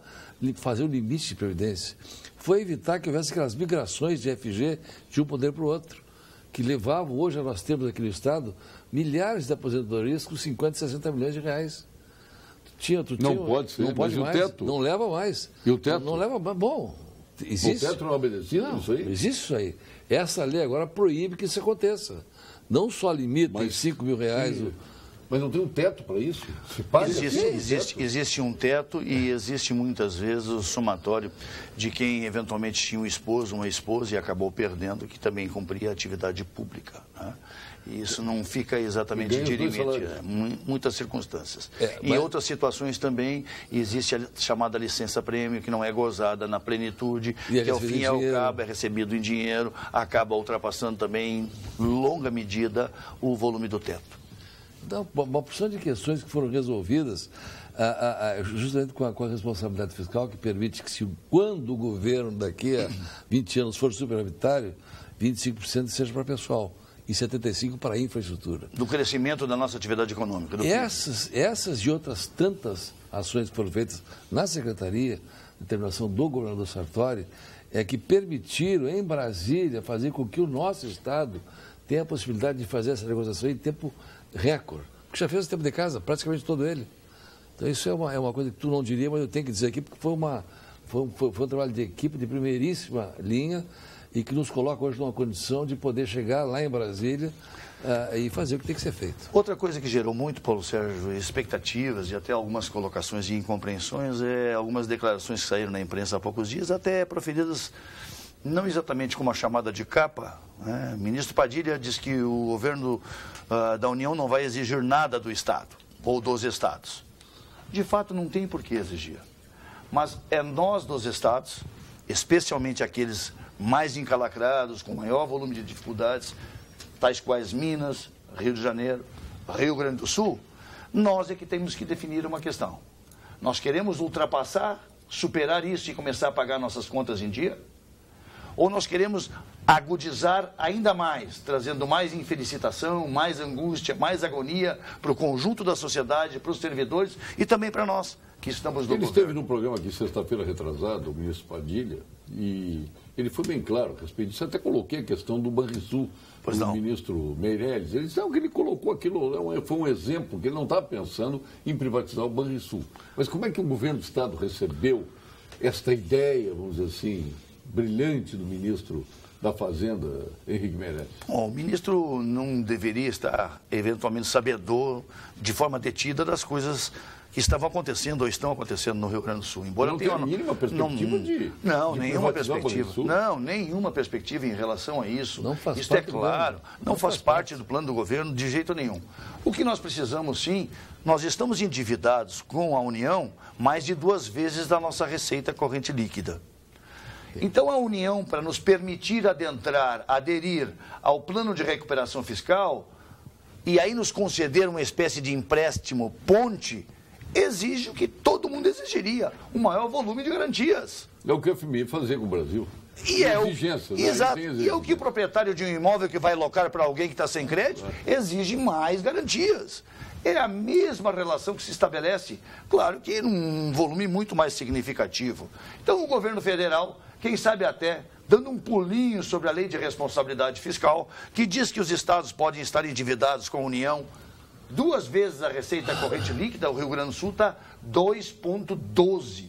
S4: fazer o limite de Previdência, foi evitar que houvesse aquelas migrações de FG de um poder para o outro, que levavam, hoje nós temos aqui no Estado, milhares de aposentadorias com 50, 60 milhões de reais.
S2: Pode ser,
S4: não pode mais,
S2: o teto?
S4: Não leva mais.
S2: E o teto?
S4: Não leva mais. Bom, existe.
S2: O teto não obedece isso aí?
S4: Existe isso aí. Essa lei agora proíbe que isso aconteça. Não só limita em 5 mil reais.
S2: Mas não tem um teto para isso?
S3: Existe um teto e existe muitas vezes o somatório de quem eventualmente tinha um esposo, uma esposa e acabou perdendo, que também cumpria a atividade pública, né? E isso não fica exatamente de limite, muitas circunstâncias. Em outras situações também existe a chamada licença-prêmio, que não é gozada na plenitude, que ao fim e ao cabo é recebido em dinheiro, acaba ultrapassando também em longa medida o volume do teto.
S4: Então, uma porção de questões que foram resolvidas justamente com a responsabilidade fiscal, que permite que, quando o governo daqui a 20 anos for superavitário, 25% seja para pessoal e 75% para a infraestrutura.
S3: Do crescimento da nossa atividade econômica.
S4: Essas e outras tantas ações que foram feitas na Secretaria, determinação do governador Sartori, é que permitiram em Brasília fazer com que o nosso Estado tenha a possibilidade de fazer essa negociação em tempo recorde. Porque já fez o tempo de casa, praticamente todo ele. Então isso é uma coisa que tu não diria, mas eu tenho que dizer aqui, porque foi um trabalho de equipe de primeiríssima linha e que nos coloca hoje numa condição de poder chegar lá em Brasília e fazer o que tem que ser feito.
S3: Outra coisa que gerou muito, Paulo Sérgio, expectativas e até algumas colocações e incompreensões é algumas declarações que saíram na imprensa há poucos dias, até proferidas não exatamente como a chamada de capa, O ministro Padilha diz que o governo da União não vai exigir nada do Estado ou dos Estados. De fato, não tem por que exigir. Mas é nós dos Estados, especialmente aqueles mais encalacrados, com maior volume de dificuldades, tais quais Minas, Rio de Janeiro, Rio Grande do Sul, nós é que temos que definir uma questão. Nós queremos ultrapassar, superar isso e começar a pagar nossas contas em dia? Ou nós queremos agudizar ainda mais, trazendo mais infelicitação, mais angústia, mais agonia para o conjunto da sociedade, para os servidores e também para nós, que estamos no
S2: Ele
S3: governo.
S2: esteve num programa aqui sexta-feira retrasado, o ministro Padilha, e ele foi bem claro a respeito disso. Até coloquei a questão do Banrisul, o ministro Meirelles. Ele disse que ele colocou aquilo, foi um exemplo, que ele não estava pensando em privatizar o Banrisul. Mas como é que o governo do Estado recebeu esta ideia, vamos dizer assim, brilhante do ministro da Fazenda, Henrique Meirelles?
S3: Bom, o ministro não deveria estar, eventualmente, sabedor, de forma detida, das coisas que estavam acontecendo ou estão acontecendo no Rio Grande do Sul. Embora
S2: não tenha a mínima perspectiva
S3: nenhuma perspectiva. Não, nenhuma perspectiva em relação a isso.
S4: Não faz
S3: isso
S4: parte
S3: é claro. Não faz parte do plano do governo de jeito nenhum. O que nós precisamos, sim, nós estamos endividados com a União mais de 2 vezes da nossa receita corrente líquida. Então, a União, para nos permitir aderir ao plano de recuperação fiscal e aí nos conceder uma espécie de empréstimo ponte, exige o que todo mundo exigiria, um maior volume de garantias.
S2: É o que a FMI fazer com o Brasil.
S3: E é
S2: exigência, né?
S3: Exato. E é o que o proprietário de um imóvel que vai alocar para alguém que está sem crédito exige mais garantias. É a mesma relação que se estabelece, claro que num volume muito mais significativo. Então, o governo federal, quem sabe até dando um pulinho sobre a lei de responsabilidade fiscal, que diz que os estados podem estar endividados com a União 2 vezes a receita corrente líquida. O Rio Grande do Sul está 2,12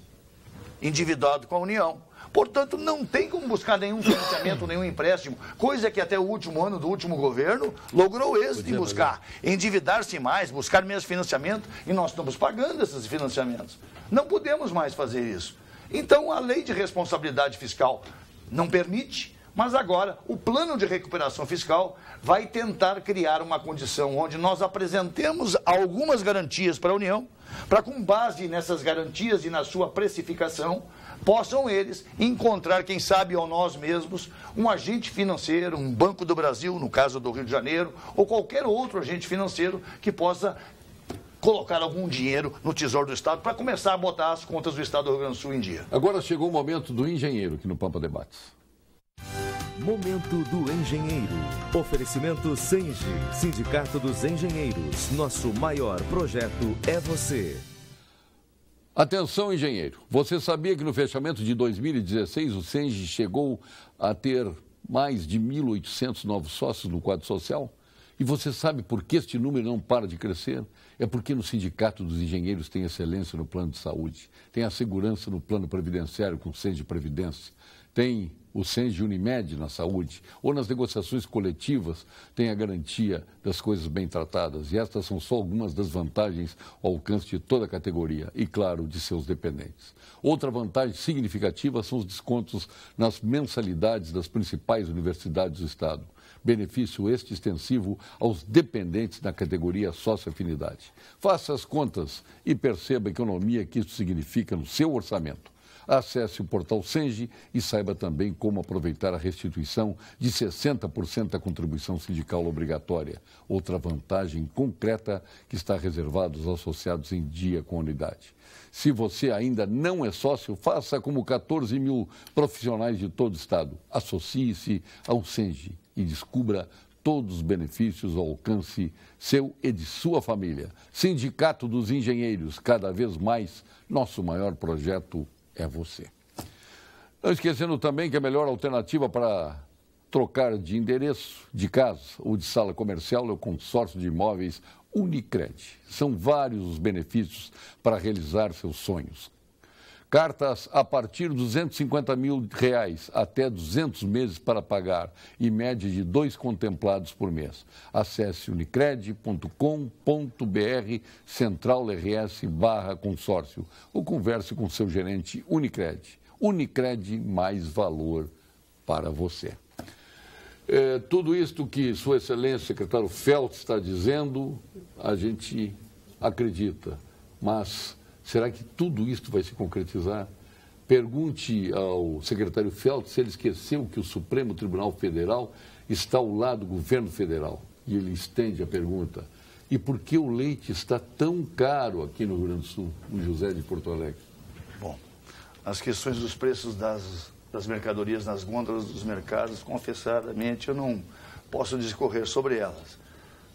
S3: endividado com a União. Portanto, não tem como buscar nenhum financiamento, nenhum empréstimo, coisa que até o último ano do último governo logrou êxito em buscar. Endividar-se mais, buscar menos financiamento, e nós estamos pagando esses financiamentos. Não podemos mais fazer isso. Então, a lei de responsabilidade fiscal não permite, mas agora o plano de recuperação fiscal vai tentar criar uma condição onde nós apresentemos algumas garantias para a União, para, com base nessas garantias e na sua precificação, possam eles encontrar, quem sabe, ou nós mesmos, um agente financeiro, um Banco do Brasil, no caso do Rio de Janeiro, ou qualquer outro agente financeiro que possa colocar algum dinheiro no Tesouro do Estado para começar a botar as contas do Estado do Rio Grande do Sul em dia.
S2: Agora chegou o momento do engenheiro aqui no Pampa Debates.
S1: Momento do Engenheiro. Oferecimento Senge, Sindicato dos Engenheiros. Nosso maior projeto é você.
S2: Atenção, engenheiro. Você sabia que no fechamento de 2016 o Senge chegou a ter mais de 1.800 novos sócios no quadro social? E você sabe por que este número não para de crescer? É porque no Sindicato dos Engenheiros tem excelência no plano de saúde, tem a segurança no plano previdenciário com o Senge Previdência, tem o Senge Unimed na saúde, ou nas negociações coletivas tem a garantia das coisas bem tratadas. E estas são só algumas das vantagens ao alcance de toda a categoria e, claro, de seus dependentes. Outra vantagem significativa são os descontos nas mensalidades das principais universidades do Estado. Benefício este extensivo aos dependentes da categoria sócio-afinidade. Faça as contas e perceba a economia que isso significa no seu orçamento. Acesse o portal Senge e saiba também como aproveitar a restituição de 60% da contribuição sindical obrigatória. Outra vantagem concreta que está reservada aos associados em dia com a unidade. Se você ainda não é sócio, faça como 14 mil profissionais de todo o Estado. Associe-se ao Senge e descubra todos os benefícios ao alcance seu e de sua família. Sindicato dos Engenheiros, cada vez mais, nosso maior projeto é você. Não esquecendo também que a melhor alternativa para trocar de endereço, de casa ou de sala comercial é o consórcio de imóveis Unicred. São vários os benefícios para realizar seus sonhos. Cartas a partir de R$250 mil até 200 meses para pagar, em média de 2 contemplados por mês. Acesse unicred.com.br/central-rs/consórcio ou converse com seu gerente Unicred. Unicred, mais valor para você. Tudo isto que Sua Excelência, secretário Feltz, está dizendo, a gente acredita. Mas será que tudo isto vai se concretizar? Pergunte ao secretário Feltz se ele esqueceu que o Supremo Tribunal Federal está ao lado do governo federal. E ele estende a pergunta: e por que o leite está tão caro aqui no Rio Grande do Sul, no José de Porto Alegre?
S3: Bom, as questões dos preços das mercadorias nas gôndolas dos mercados, confessadamente, eu não posso discorrer sobre elas.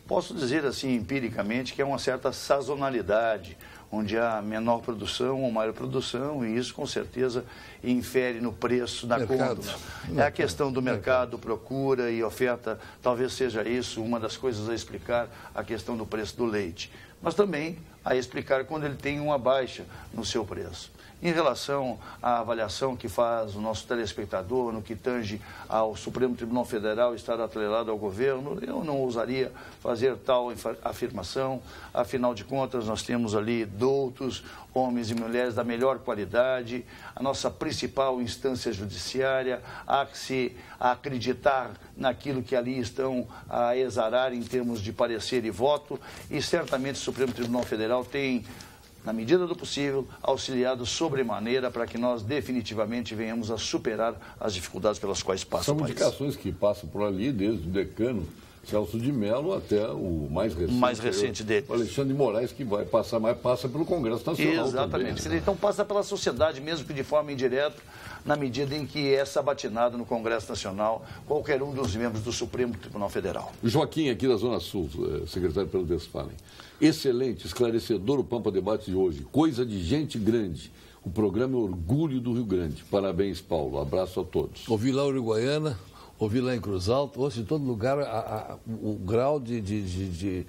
S3: Posso dizer assim, empiricamente, que é uma certa sazonalidade, onde há menor produção ou maior produção, e isso, com certeza, infere no preço da gôndola. É a questão do mercado, procura e oferta, talvez seja isso uma das coisas a explicar a questão do preço do leite. Mas também a explicar quando ele tem uma baixa no seu preço. Em relação à avaliação que faz o nosso telespectador no que tange ao Supremo Tribunal Federal estar atrelado ao governo, eu não ousaria fazer tal afirmação. Afinal de contas, nós temos ali doutos, homens e mulheres da melhor qualidade, a nossa principal instância judiciária, há que se acreditar naquilo que ali estão a exarar em termos de parecer e voto, e certamente o Supremo Tribunal Federal tem, na medida do possível, auxiliado sobremaneira para que nós definitivamente venhamos a superar as dificuldades pelas quais passa o país.
S2: São indicações que passam por ali, desde o decano Celso de Mello até o mais recente
S3: deles.
S2: O Alexandre de Moraes, que vai passar mais, passa pelo Congresso Nacional.
S3: Exatamente.
S2: Também, né?
S3: Então passa pela sociedade, mesmo que de forma indireta, na medida em que é sabatinado no Congresso Nacional qualquer um dos membros do Supremo Tribunal Federal.
S2: Joaquim, aqui da Zona Sul, secretário pelo Desfalem. Excelente, esclarecedor o Pampa Debate de hoje. Coisa de gente grande. O programa é Orgulho do Rio Grande. Parabéns, Paulo. Abraço a todos.
S4: Ouvi lá em Uruguaiana, ouvi lá em Cruz Alta, ouço em todo lugar o grau de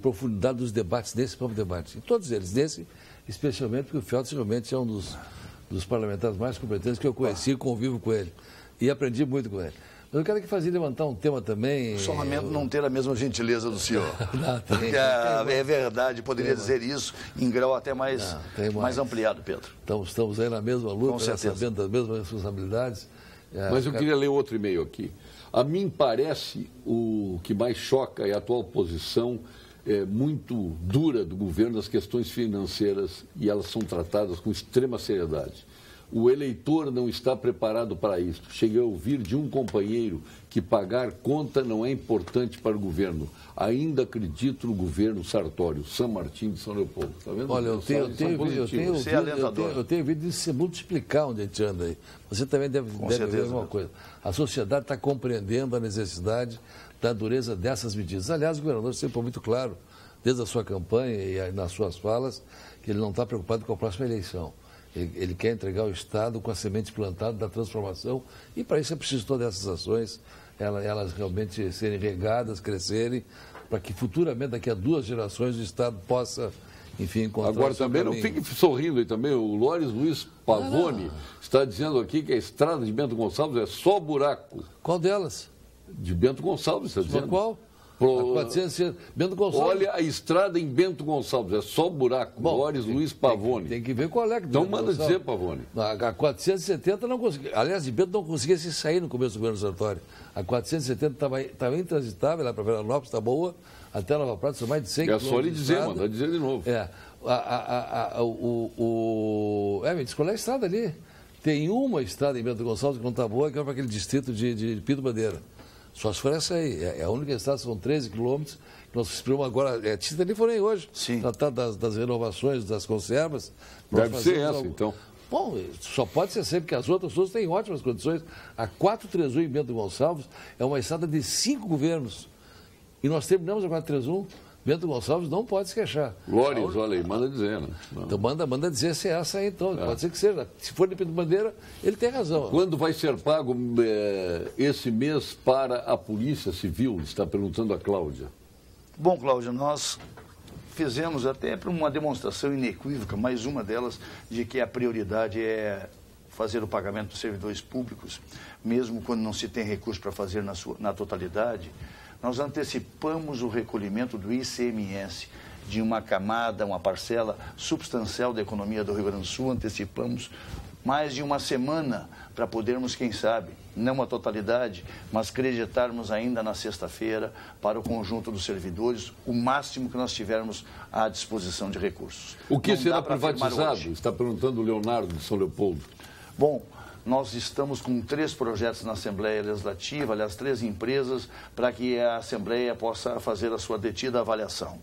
S4: profundidade dos debates desse Pampa Debate. Em todos eles, desse, especialmente porque o Feltz realmente é um dos parlamentares mais competentes que eu conheci e convivo com ele. E aprendi muito com ele. Mas eu quero que fazia levantar um tema também...
S3: Só lamento não ter a mesma gentileza do senhor.
S4: Não,
S3: porque é verdade, poderia dizer isso em grau até mais ampliado, Pedro.
S4: Então, estamos aí na mesma luta, sabendo das mesmas responsabilidades.
S2: Mas eu queria ler outro e-mail aqui. A mim parece o que mais choca é a atual posição muito dura do governo nas questões financeiras, e elas são tratadas com extrema seriedade. O eleitor não está preparado para isso. Cheguei a ouvir de um companheiro que pagar conta não é importante para o governo. Ainda acredito no governo Sartório, São Martim de São Leopoldo. Tá vendo?
S4: Olha, eu tenho vídeo de se multiplicar onde a gente anda aí. Você também deve ver alguma coisa. A sociedade está compreendendo a necessidade da dureza dessas medidas. Aliás, o governador sempre foi muito claro, desde a sua campanha e nas suas falas, que ele não está preocupado com a próxima eleição. Ele quer entregar o Estado com a semente plantada da transformação, e para isso é preciso todas essas ações, elas realmente serem regadas, crescerem, para que futuramente, daqui a 2 gerações, o Estado possa, enfim, encontrar
S2: Agora também caminho. Não fique sorrindo aí também, o Lores Luiz Pavone está dizendo aqui que a estrada de Bento Gonçalves é só buraco.
S4: Qual delas?
S2: De Bento Gonçalves, está dizendo.
S4: Qual? Bento Gonçalves.
S2: Olha a estrada em Bento Gonçalves, é só buraco. Lores Luiz Pavone.
S4: Tem que ver qual é que
S2: então manda dizer, Pavone.
S4: A 470 não conseguia. Aliás, de Bento não conseguia se sair no começo do governo Sartori. A 470 estava intransitável lá para Veranópolis, está boa, até Nova Prata, são mais de 100 quilômetros.
S2: É só lhe dizer, manda dizer de novo.
S4: Me diz qual é a estrada ali. Tem uma estrada em Bento Gonçalves que não está boa, que é para aquele distrito de Pinto Bandeira. Só se for essa aí. É a única estrada, são 13 quilômetros. Nós esperamos agora. A nem foi nem hoje.
S3: Sim.
S4: Tratar das renovações, das conservas.
S2: Deve ser essa, então.
S4: Bom, só pode ser sempre, porque as outras todas têm ótimas condições. A 431 em Bento Gonçalves é uma estrada de 5 governos. E nós terminamos a 431. Bento Gonçalves não pode se queixar.
S2: Lores, olha aí, manda dizer, né?
S4: Então manda dizer se é essa aí, então. Pode ser que seja. Se for de Pinto Bandeira, ele tem razão.
S2: Quando vai ser pago esse mês para a Polícia Civil? Está perguntando a Cláudia.
S3: Bom, Cláudia, nós fizemos até para uma demonstração inequívoca, mais uma delas, de que a prioridade é fazer o pagamento dos servidores públicos, mesmo quando não se tem recurso para fazer na totalidade. Nós antecipamos o recolhimento do ICMS de uma camada, uma parcela substancial da economia do Rio Grande do Sul, antecipamos mais de uma semana para podermos, quem sabe, não a totalidade, mas creditarmos ainda na sexta-feira para o conjunto dos servidores o máximo que nós tivermos à disposição de recursos.
S2: O que
S3: não
S2: será privatizado? Está perguntando o Leonardo de São Leopoldo.
S3: Bom, nós estamos com 3 projetos na Assembleia Legislativa, aliás, 3 empresas, para que a Assembleia possa fazer a sua detida avaliação.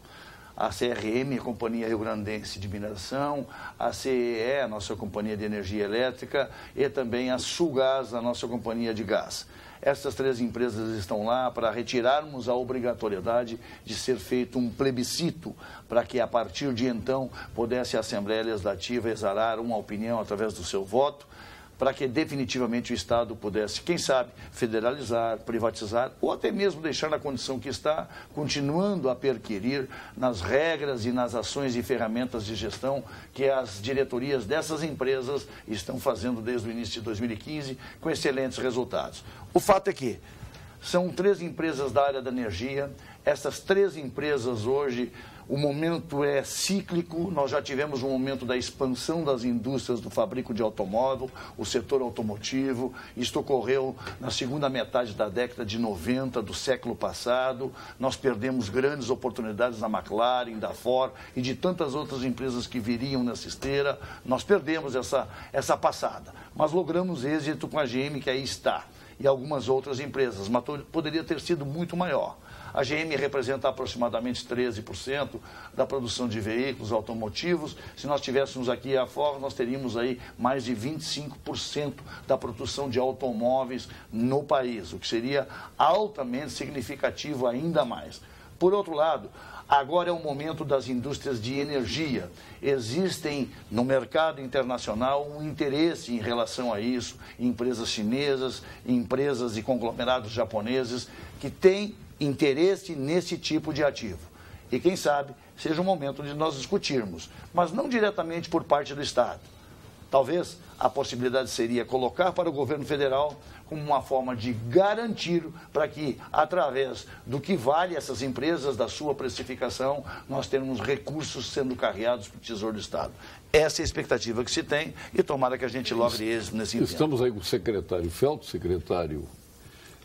S3: A CRM, a Companhia Rio Grandense de Mineração, a CEE, a nossa Companhia de Energia Elétrica, e também a Sulgás, a nossa Companhia de Gás. Essas 3 empresas estão lá para retirarmos a obrigatoriedade de ser feito um plebiscito, para que a partir de então pudesse a Assembleia Legislativa exalar uma opinião através do seu voto, para que definitivamente o Estado pudesse, quem sabe, federalizar, privatizar ou até mesmo deixar na condição que está, continuando a perquirir nas regras e nas ações e ferramentas de gestão que as diretorias dessas empresas estão fazendo desde o início de 2015 com excelentes resultados. O fato é que são 3 empresas da área da energia, essas 3 empresas hoje, o momento é cíclico, nós já tivemos um momento da expansão das indústrias do fabrico de automóvel, o setor automotivo, isto ocorreu na segunda metade da década de 90 do século passado, nós perdemos grandes oportunidades da McLaren, da Ford e de tantas outras empresas que viriam nessa esteira, nós perdemos essa passada, mas logramos êxito com a GM que aí está e algumas outras empresas, mas poderia ter sido muito maior. A GM representa aproximadamente 13% da produção de veículos automotivos. Se nós tivéssemos aqui a Ford, nós teríamos aí mais de 25% da produção de automóveis no país, o que seria altamente significativo ainda mais. Por outro lado, agora é o momento das indústrias de energia. Existem no mercado internacional um interesse em relação a isso, empresas chinesas, empresas e conglomerados japoneses que têm interesse nesse tipo de ativo. E quem sabe seja o momento de nós discutirmos, mas não diretamente por parte do Estado. Talvez a possibilidade seria colocar para o governo federal como uma forma de garantir para que, através do que vale essas empresas, da sua precificação, nós tenhamos recursos sendo carreados para o Tesouro do Estado. Essa é a expectativa que se tem e tomara que a gente logre êxito nesse empenho.
S2: Estamos aí com o secretário Feltz, secretário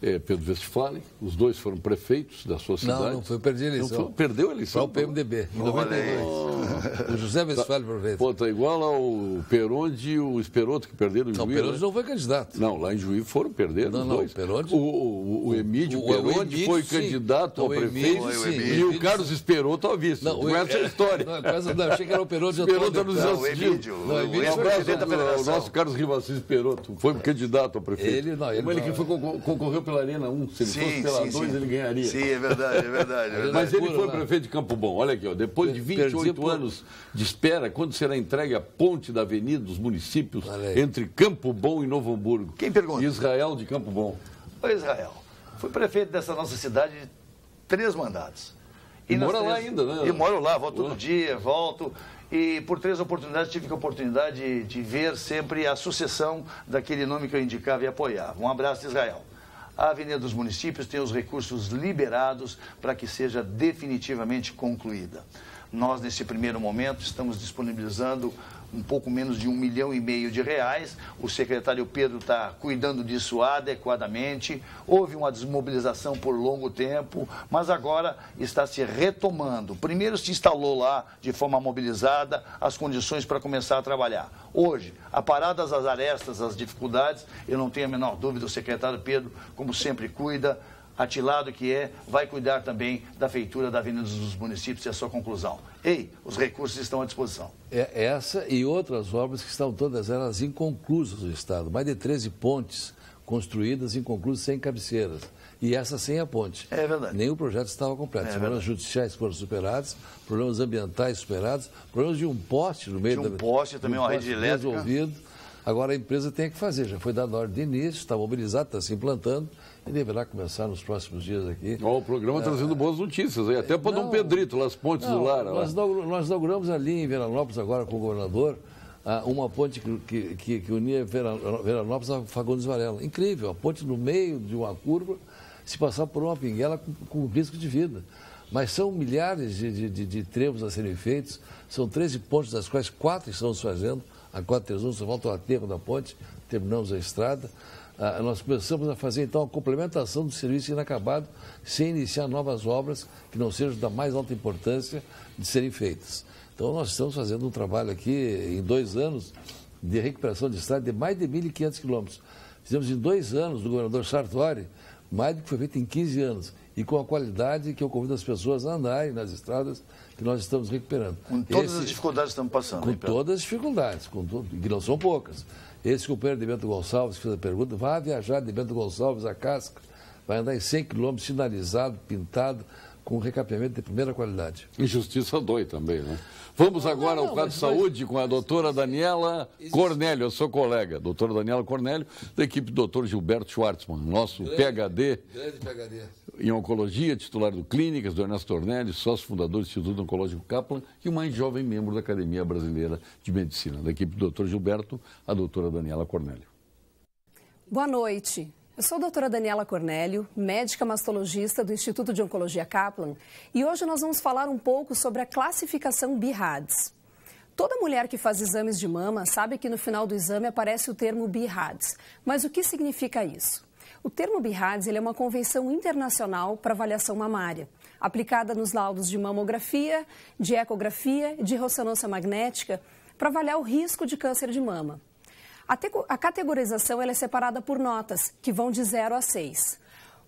S2: Pedro Westphalen, os 2 foram prefeitos da sua cidade.
S4: Não foi, perdi a eleição.
S2: Perdeu a eleição?
S4: Foi o PMDB, em 92. O José Westphalen prefeito.
S2: Pô, tá igual ao Peronde e o Esperoto que perderam em Juiz.
S4: Não, o Peronde não foi candidato.
S2: Não, lá em Juiz foram perder os 2.
S4: Peronde...
S2: O Emílio Peronde foi candidato ao prefeito e o Carlos Esperoto a vice. Com essa história.
S4: Não, achei que era o Peronde.
S2: Esperoto nos
S3: assistindo.
S2: O nosso Carlos Rivassis Esperoto foi candidato ao prefeito. Ele que concorreu pela Arena 1, se ele fosse pela 2, ele ganharia.
S3: Sim, é verdade.
S2: Mas ele foi prefeito de Campo Bom. Olha aqui, ó, depois de 28 anos de espera, quando será entregue a ponte da Avenida dos Municípios entre Campo Bom e Novo Hamburgo?
S3: Quem pergunta?
S2: Israel de Campo Bom.
S3: Oi, Israel. Fui prefeito dessa nossa cidade 3 mandatos.
S2: E mora lá ainda, né?
S3: E moro lá, volto todo dia, volto. E por 3 oportunidades tive a oportunidade de ver sempre a sucessão daquele nome que eu indicava e apoiava. Um abraço, Israel. A Avenida dos Municípios tem os recursos liberados para que seja definitivamente concluída. Nós, nesse primeiro momento, estamos disponibilizando um pouco menos de R$1,5 milhão. O secretário Pedro está cuidando disso adequadamente. Houve uma desmobilização por longo tempo, mas agora está se retomando. Primeiro se instalou lá, de forma mobilizada, as condições para começar a trabalhar. Hoje, aparadas as arestas, as dificuldades, eu não tenho a menor dúvida, o secretário Pedro, como sempre, cuida, atilado que é, vai cuidar também da feitura da Avenida dos Municípios e a sua conclusão. Os recursos estão à disposição.
S4: Essa e outras obras que estão todas elas inconclusas no Estado. Mais de 13 pontes construídas, inconclusas, sem cabeceiras. E essa sem a ponte.
S3: É verdade.
S4: Nem o projeto estava completo. Problemas judiciais foram superados, problemas ambientais superados, problemas de um poste no meio
S3: da... De um poste também, uma rede elétrica.
S4: Resolvido. Agora a empresa tem que fazer, já foi dado ordem de início, está mobilizado, está se implantando e deverá começar nos próximos dias aqui.
S2: O programa trazendo boas notícias, aí, até para Dom Pedrito, lá as pontes do Lara.
S4: Nós inauguramos ali em Veranópolis agora com o governador uma ponte que unia Veranópolis a Fagundes Varela. Incrível, a ponte no meio de uma curva, se passar por uma pinguela com risco de vida. Mas são milhares de trevos a serem feitos, são 13 pontes, das quais 4 estamos fazendo, a 431 só falta o aterro da ponte, terminamos a estrada. Nós começamos a fazer, então, a complementação do serviço inacabado, sem iniciar novas obras que não sejam da mais alta importância de serem feitas. Então, nós estamos fazendo um trabalho aqui, em 2 anos, de recuperação de estrada de mais de 1.500 quilômetros. Fizemos em 2 anos, do governador Sartori, mais do que foi feito em 15 anos. E com a qualidade que eu convido as pessoas a andarem nas estradas que nós estamos recuperando.
S3: Com todas as dificuldades que estamos passando.
S4: Com todas as dificuldades, que não são poucas. Esse companheiro de Bento Gonçalves que fez a pergunta, vai viajar de Bento Gonçalves a Casca, vai andar em 100 quilômetros, sinalizado, pintado, com recapeamento de primeira qualidade.
S2: Injustiça dói também, né? Vamos agora ao quadro de saúde com a doutora Daniela Cornélio, eu sou colega, doutora Daniela Cornélio, da equipe do doutor Gilberto Schwartzman, nosso PhD em Oncologia, titular do Clínicas, do Ernesto Tornelli, sócio fundador do Instituto Oncológico Kaplan e uma jovem membro da Academia Brasileira de Medicina. Da equipe do doutor Gilberto, a doutora Daniela Cornélio.
S5: Boa noite. Eu sou a doutora Daniela Cornélio, médica mastologista do Instituto de Oncologia Kaplan, e hoje nós vamos falar um pouco sobre a classificação BIRADS. Toda mulher que faz exames de mama sabe que no final do exame aparece o termo BIRADS. Mas o que significa isso? O termo BIRADS é uma convenção internacional para avaliação mamária, aplicada nos laudos de mamografia, de ecografia e de ressonância magnética para avaliar o risco de câncer de mama. A categorização ela é separada por notas, que vão de 0 a 6.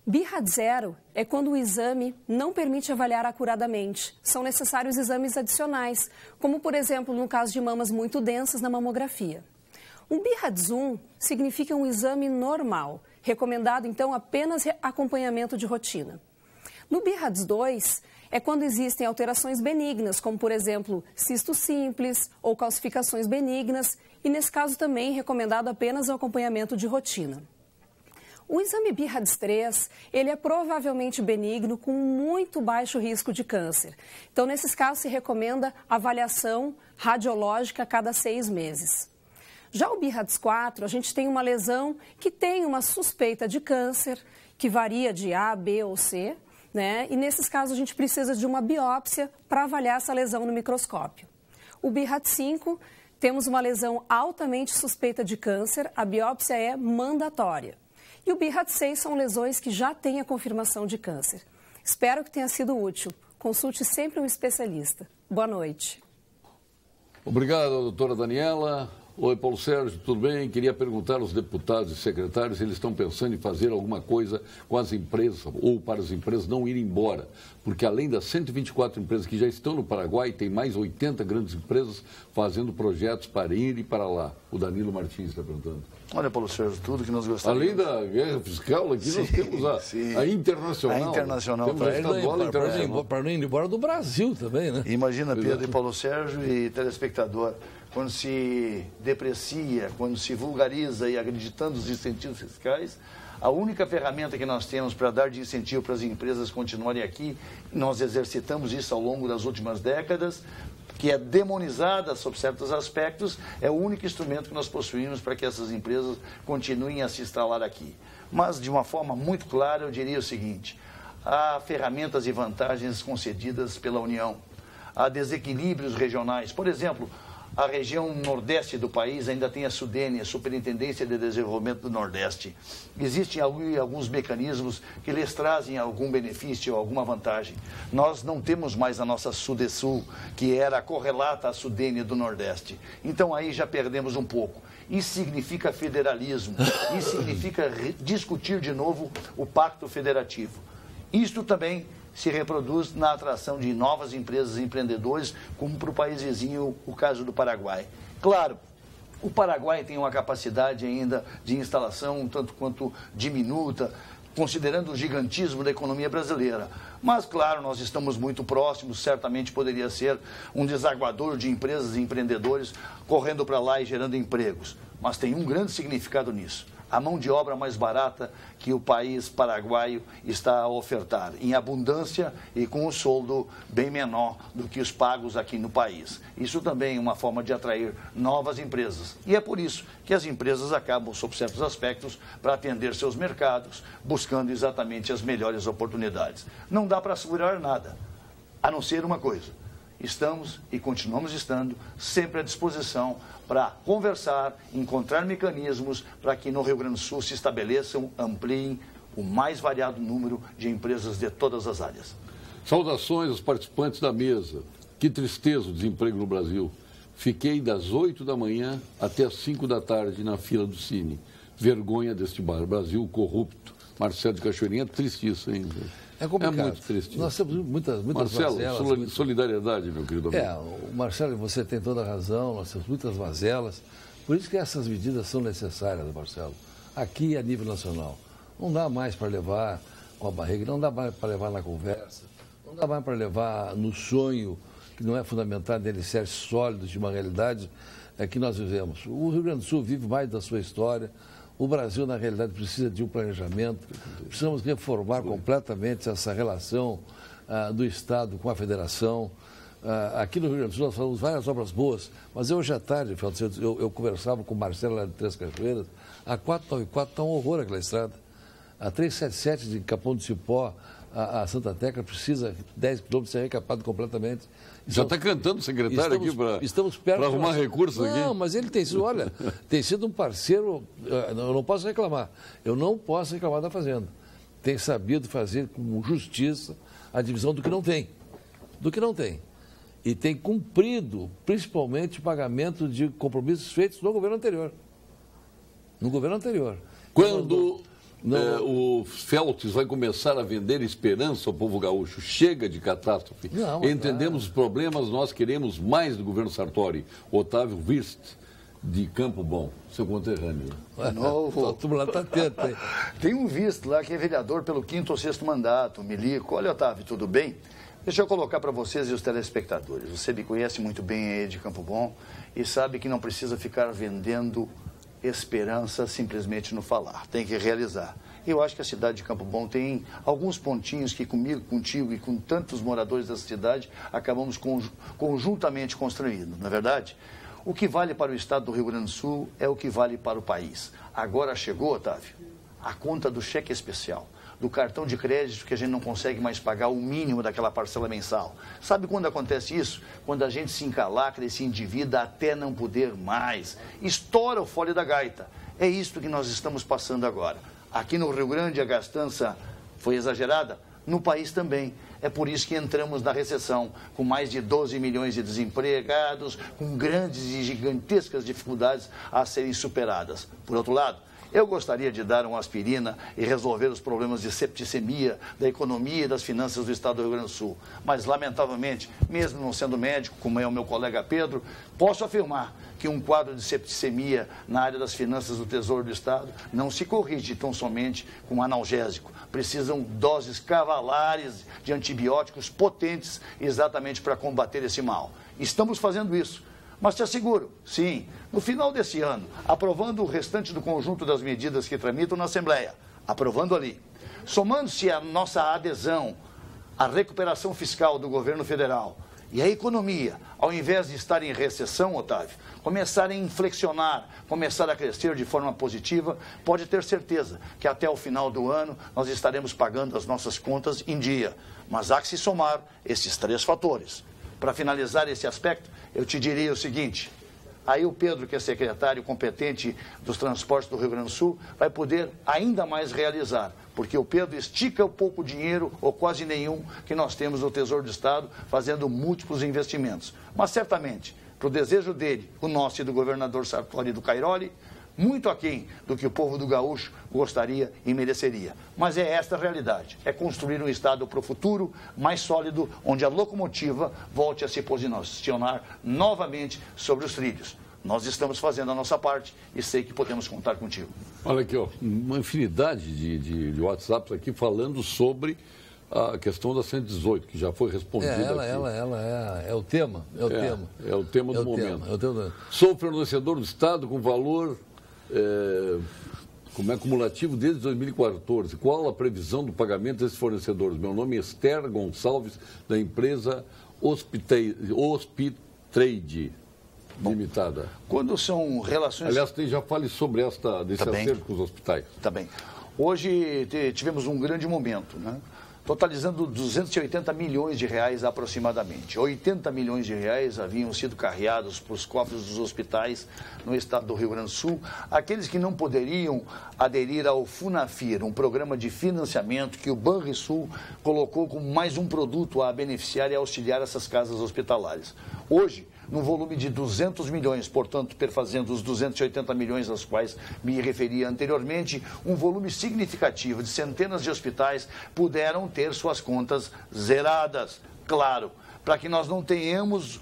S5: BIRADS 0 é quando o exame não permite avaliar acuradamente. São necessários exames adicionais, como, por exemplo, no caso de mamas muito densas na mamografia. Um BIRADS 1 significa um exame normal, recomendado, então, apenas acompanhamento de rotina. No BIRADS 2 é quando existem alterações benignas, como, por exemplo, cisto simples ou calcificações benignas, e nesse caso também recomendado apenas o acompanhamento de rotina. O exame BIRADS 3, ele é provavelmente benigno com muito baixo risco de câncer. Então, nesses casos, se recomenda avaliação radiológica a cada 6 meses. Já o BIRADS 4, a gente tem uma lesão que tem uma suspeita de câncer, que varia de A, B ou C, né? E nesses casos a gente precisa de uma biópsia para avaliar essa lesão no microscópio. O BIRADS 5, temos uma lesão altamente suspeita de câncer, a biópsia é mandatória. E o BIRADS 6 são lesões que já têm a confirmação de câncer. Espero que tenha sido útil. Consulte sempre um especialista. Boa noite.
S2: Obrigado, doutora Daniela. Oi, Paulo Sérgio, tudo bem? Queria perguntar aos deputados e secretários se eles estão pensando em fazer alguma coisa com as empresas ou para as empresas não irem embora. Porque além das 124 empresas que já estão no Paraguai, tem mais 80 grandes empresas fazendo projetos para ir e para lá. O Danilo Martins está perguntando.
S3: Olha, Paulo Sérgio, tudo que nós gostaríamos.
S2: Além da guerra fiscal, aqui nós temos a internacional.
S3: A internacional.
S2: Temos a estadual internacional.
S4: Para não ir embora do Brasil também, né?
S3: Imagina, Pedro e Paulo Sérgio e telespectador, quando se deprecia, quando se vulgariza e acreditando os incentivos fiscais, a única ferramenta que nós temos para dar de incentivo para as empresas continuarem aqui, nós exercitamos isso ao longo das últimas décadas, que é demonizada sob certos aspectos, é o único instrumento que nós possuímos para que essas empresas continuem a se instalar aqui. Mas, de uma forma muito clara, eu diria o seguinte: há ferramentas e vantagens concedidas pela União, há desequilíbrios regionais. Por exemplo, a região nordeste do país ainda tem a SUDENE, a Superintendência de Desenvolvimento do Nordeste. Existem alguns mecanismos que lhes trazem algum benefício, alguma vantagem. Nós não temos mais a nossa SUDESUL, que era correlata à SUDENE do Nordeste. Então aí já perdemos um pouco. Isso significa federalismo, isso significa discutir de novo o pacto federativo. Isto também se reproduz na atração de novas empresas e empreendedores, como para o país vizinho, o caso do Paraguai. Claro, o Paraguai tem uma capacidade ainda de instalação um tanto quanto diminuta, considerando o gigantismo da economia brasileira. Mas, claro, nós estamos muito próximos, certamente poderia ser um desaguador de empresas e empreendedores correndo para lá e gerando empregos. Mas tem um grande significado nisso: a mão de obra mais barata que o país paraguaio está a ofertar, em abundância e com um soldo bem menor do que os pagos aqui no país. Isso também é uma forma de atrair novas empresas. E é por isso que as empresas acabam, sob certos aspectos, para atender seus mercados, buscando exatamente as melhores oportunidades. Não dá para assegurar nada, a não ser uma coisa. Estamos e continuamos estando sempre à disposição para conversar, encontrar mecanismos para que no Rio Grande do Sul se estabeleçam, ampliem o mais variado número de empresas de todas as áreas.
S2: Saudações aos participantes da mesa. Que tristeza o desemprego no Brasil. Fiquei das 8 da manhã até as 5 da tarde na fila do Cine. Vergonha deste bar. Brasil corrupto. Marcelo de Cachoeirinha, triste isso ainda.
S4: É complicado.
S2: É muito triste.
S4: Nós temos muitas
S2: Marcelo,
S4: mazelas.
S2: solidariedade, meu querido amigo.
S4: O Marcelo, você tem toda a razão, nós temos muitas mazelas. Por isso que essas medidas são necessárias, Marcelo, aqui a nível nacional. Não dá mais para levar com a barriga, não dá mais para levar na conversa, não dá mais para levar no sonho, que não é fundamentado em alicerces sólidos de uma realidade que nós vivemos. O Rio Grande do Sul vive mais da sua história. O Brasil, na realidade, precisa de um planejamento. Precisamos reformar completamente essa relação do Estado com a Federação. Aqui no Rio Grande do Sul nós falamos várias obras boas, mas hoje à tarde, eu conversava com o Marcelo lá de Três Cachoeiras, a 494 está um horror aquela estrada. A 377 de Capão do Cipó a Santa Tecla precisa 10 quilômetros ser recapado completamente.
S2: Já está cantando o secretário aqui para arrumar recursos aqui?
S4: Não, mas ele tem sido, olha, tem sido um parceiro, eu não posso reclamar, da Fazenda. Tem sabido fazer com justiça a divisão do que não tem. E tem cumprido, principalmente, o pagamento de compromissos feitos no governo anterior.
S2: Quando o Feltes vai começar a vender esperança ao povo gaúcho, chega de catástrofe. Entendemos os problemas, nós queremos mais do governo Sartori. Otávio Wirst, de Campo Bom, seu conterrâneo.
S3: Tem um Wirst lá que é vereador pelo 5º ou 6º mandato, Milico. Olha, Otávio, tudo bem? Deixa eu colocar para vocês e os telespectadores. Você me conhece muito bem aí de Campo Bom e sabe que não precisa ficar vendendo esperança simplesmente no falar, tem que realizar. Eu acho que a cidade de Campo Bom tem alguns pontinhos que comigo, contigo e com tantos moradores dessa cidade acabamos conjuntamente construindo, não é verdade? O que vale para o estado do Rio Grande do Sul é o que vale para o país. Agora chegou, Otávio, a conta do cheque especial, do cartão de crédito que a gente não consegue mais pagar o mínimo daquela parcela mensal. Sabe quando acontece isso? Quando a gente se encalacra e se endivida até não poder mais. Estoura o fole da gaita. É isso que nós estamos passando agora. Aqui no Rio Grande a gastança foi exagerada, no país também. É por isso que entramos na recessão, com mais de 12 milhões de desempregados, com grandes e gigantescas dificuldades a serem superadas. Por outro lado, eu gostaria de dar uma aspirina e resolver os problemas de septicemia, da economia e das finanças do estado do Rio Grande do Sul. Mas, lamentavelmente, mesmo não sendo médico, como é o meu colega Pedro, posso afirmar que um quadro de septicemia na área das finanças do Tesouro do Estado não se corrige tão somente com analgésico. Precisam doses cavalares de antibióticos potentes exatamente para combater esse mal. Estamos fazendo isso. Mas te asseguro, sim, no final desse ano, aprovando o restante do conjunto das medidas que tramitam na Assembleia, aprovando ali, somando-se a nossa adesão à recuperação fiscal do governo federal e a economia, ao invés de estar em recessão, Otávio, começar a inflexionar, começar a crescer de forma positiva, pode ter certeza que até o final do ano nós estaremos pagando as nossas contas em dia. Mas há que se somar esses 3 fatores. Para finalizar esse aspecto, eu te diria o seguinte: aí o Pedro, que é secretário competente dos transportes do Rio Grande do Sul, vai poder ainda mais realizar, porque o Pedro estica o pouco dinheiro, ou quase nenhum, que nós temos no Tesouro do Estado, fazendo múltiplos investimentos. Mas certamente, para o desejo dele, o nosso e do governador Sartori e do Cairoli, muito aquém do que o povo do gaúcho gostaria e mereceria. Mas é esta a realidade, é construir um Estado para o futuro mais sólido, onde a locomotiva volte a se posicionar novamente sobre os trilhos. Nós estamos fazendo a nossa parte e sei que podemos contar contigo.
S2: Olha aqui, ó, uma infinidade de WhatsApps aqui falando sobre a questão da 118, que já foi respondida aqui.
S4: É o tema.
S2: É o tema do momento. Sou fornecedor do Estado com valor como é acumulativo desde 2014. Qual a previsão do pagamento desses fornecedores? Meu nome é Esther Gonçalves, da empresa Hospitrade Limitada.
S3: Quando são relações...
S2: Aliás, já fale sobre desse acerto com os hospitais.
S3: Tá bem. Hoje tivemos um grande momento, né? totalizando 280 milhões de reais aproximadamente. 80 milhões de reais haviam sido carreados para os cofres dos hospitais no estado do Rio Grande do Sul, aqueles que não poderiam aderir ao FUNAFIR, um programa de financiamento que o Banrisul colocou como mais um produto a beneficiar e auxiliar essas casas hospitalares. Hoje, no volume de 200 milhões, portanto, perfazendo os 280 milhões aos quais me referia anteriormente, um volume significativo de centenas de hospitais puderam ter suas contas zeradas. Claro, para que nós não tenhamos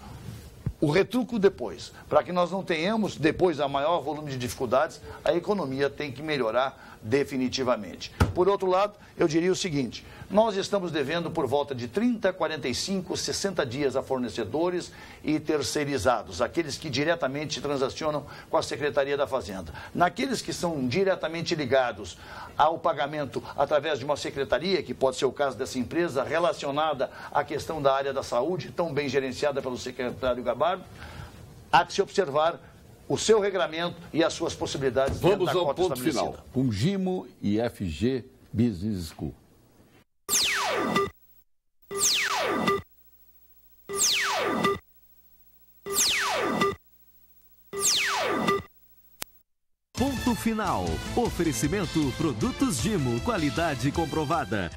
S3: o retruco depois, para que nós não tenhamos depois a maior volume de dificuldades, a economia tem que melhorar definitivamente. Por outro lado, eu diria o seguinte: nós estamos devendo por volta de 30, 45, 60 dias a fornecedores e terceirizados, aqueles que diretamente transacionam com a Secretaria da Fazenda. Naqueles que são diretamente ligados ao pagamento através de uma secretaria, que pode ser o caso dessa empresa, relacionada à questão da área da saúde, tão bem gerenciada pelo secretário Gabardo, há que se observar o seu regramento e as suas possibilidades.
S2: Vamos ao ponto final, com Gimo e FG Business School.
S1: Ponto final. Oferecimento Produtos Gimo, qualidade comprovada.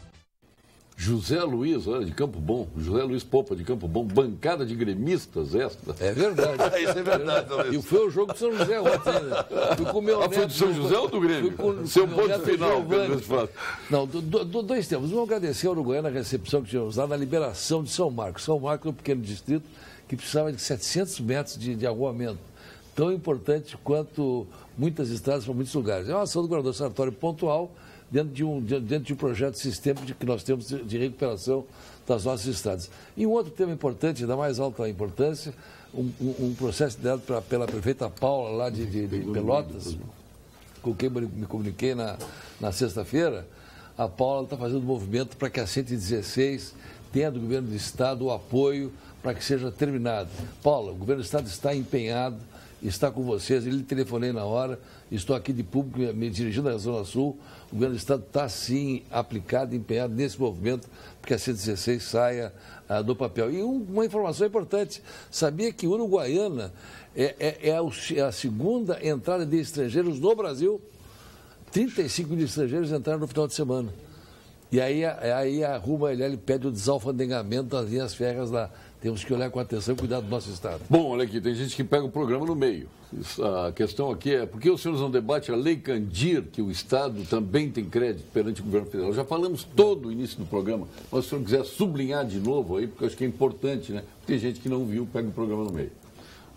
S2: José Luiz, olha, de Campo Bom, José Luiz Popa de Campo Bom, bancada de gremistas esta.
S4: É verdade.
S3: Isso é verdade, talvez.
S4: E foi o jogo do São José ontem, né? Fui com o meu
S2: foi do São José ou do Grêmio? Seu ponto final,
S4: não, dois tempos. Vamos agradecer ao Uruguaiana a recepção que tivemos lá na liberação de São Marcos. São Marcos é um pequeno distrito que precisava de 700 metros de aguamento. Tão importante quanto muitas estradas para muitos lugares. É uma ação do governador Sartori pontual, dentro de um projeto sistêmico que nós temos de recuperação das nossas estradas. E um outro tema importante, da mais alta importância, um processo dado pela prefeita Paula, lá de Pelotas, com quem me comuniquei na sexta-feira. A Paula está fazendo um movimento para que a 116 tenha do governo do Estado o apoio para que seja terminado. Paula, o governo do Estado está empenhado, está com vocês, ele telefonei na hora, estou aqui de público me dirigindo à Zona Sul, o governo do Estado está sim aplicado, empenhado nesse movimento, porque a 116 saia do papel. E uma informação importante, sabia que Uruguaiana é a segunda entrada de estrangeiros no Brasil? 35 mil estrangeiros entraram no final de semana. E aí a Rumo-LL pede o desalfandegamento das linhas férreas lá. Temos que olhar com atenção e cuidar do nosso Estado.
S2: Bom, olha aqui, tem gente que pega o programa no meio. A questão aqui é, por que os senhores não debatem a Lei Candir, que o Estado também tem crédito perante o governo federal? Já falamos todo o início do programa, mas se o senhor quiser sublinhar de novo aí, porque eu acho que é importante, né? Tem gente que não viu, pega o programa no meio.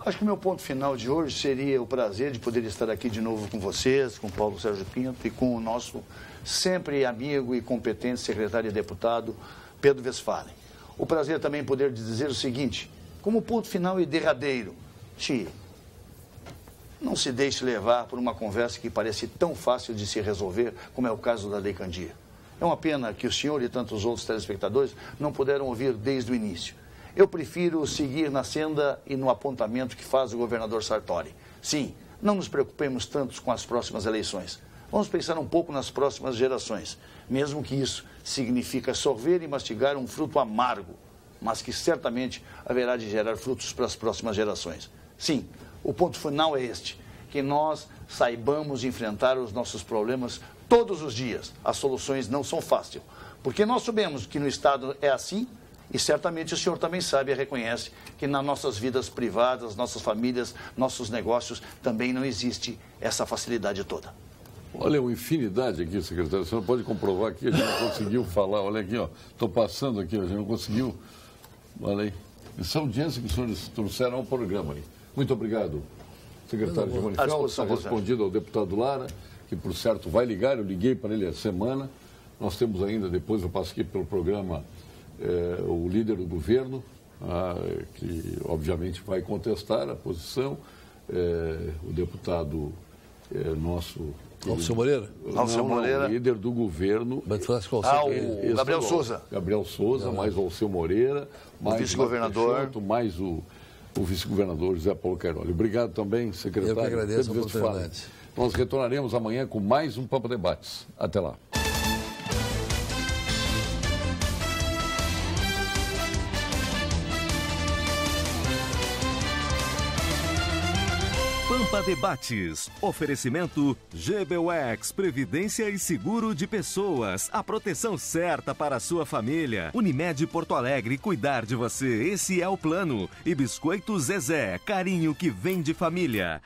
S3: Acho que o meu ponto final de hoje seria o prazer de poder estar aqui de novo com vocês, com Paulo Sérgio Pinto e com o nosso sempre amigo e competente secretário e deputado Pedro Westphalen. O prazer também poder dizer o seguinte, como ponto final e derradeiro, não se deixe levar por uma conversa que parece tão fácil de se resolver, como é o caso da Lei Candir. É uma pena que o senhor e tantos outros telespectadores não puderam ouvir desde o início. Eu prefiro seguir na senda e no apontamento que faz o governador Sartori. Sim, não nos preocupemos tanto com as próximas eleições. Vamos pensar um pouco nas próximas gerações, mesmo que isso significa sorver e mastigar um fruto amargo, mas que certamente haverá de gerar frutos para as próximas gerações. Sim, o ponto final é este, que nós saibamos enfrentar os nossos problemas todos os dias. As soluções não são fáceis, porque nós sabemos que no Estado é assim, e certamente o senhor também sabe e reconhece que nas nossas vidas privadas, nossas famílias, nossos negócios, também não existe essa facilidade toda.
S2: Olha, uma infinidade aqui, secretário. O senhor pode comprovar que a gente não conseguiu falar. Olha aqui, ó. Estou passando aqui, a gente não conseguiu. Olha aí. Essa audiência que os senhores trouxeram ao programa aí. Muito obrigado, secretário de Manifesto. Está respondido ao deputado Lara, que, por certo, vai ligar. Eu liguei para ele essa semana. Nós temos ainda, depois eu passo aqui pelo programa, o líder do governo, que, obviamente, vai contestar a posição. O deputado nosso...
S4: Alceu Moreira?
S3: Alceu Moreira.
S2: Líder do governo.
S3: O Gabriel Souza.
S2: Gabriel Souza, mais o Alceu Moreira, mais
S3: o vice-governador.
S2: Mais o vice-governador José Paulo Cairoli. Obrigado também, secretário.
S4: Eu que agradeço a oportunidade.
S2: Nós retornaremos amanhã com mais um Papo Debates. Até lá.
S1: Copa Debates. Oferecimento GBUX, Previdência e Seguro de Pessoas. A proteção certa para a sua família. Unimed Porto Alegre, cuidar de você, esse é o plano. E Biscoito Zezé, carinho que vem de família.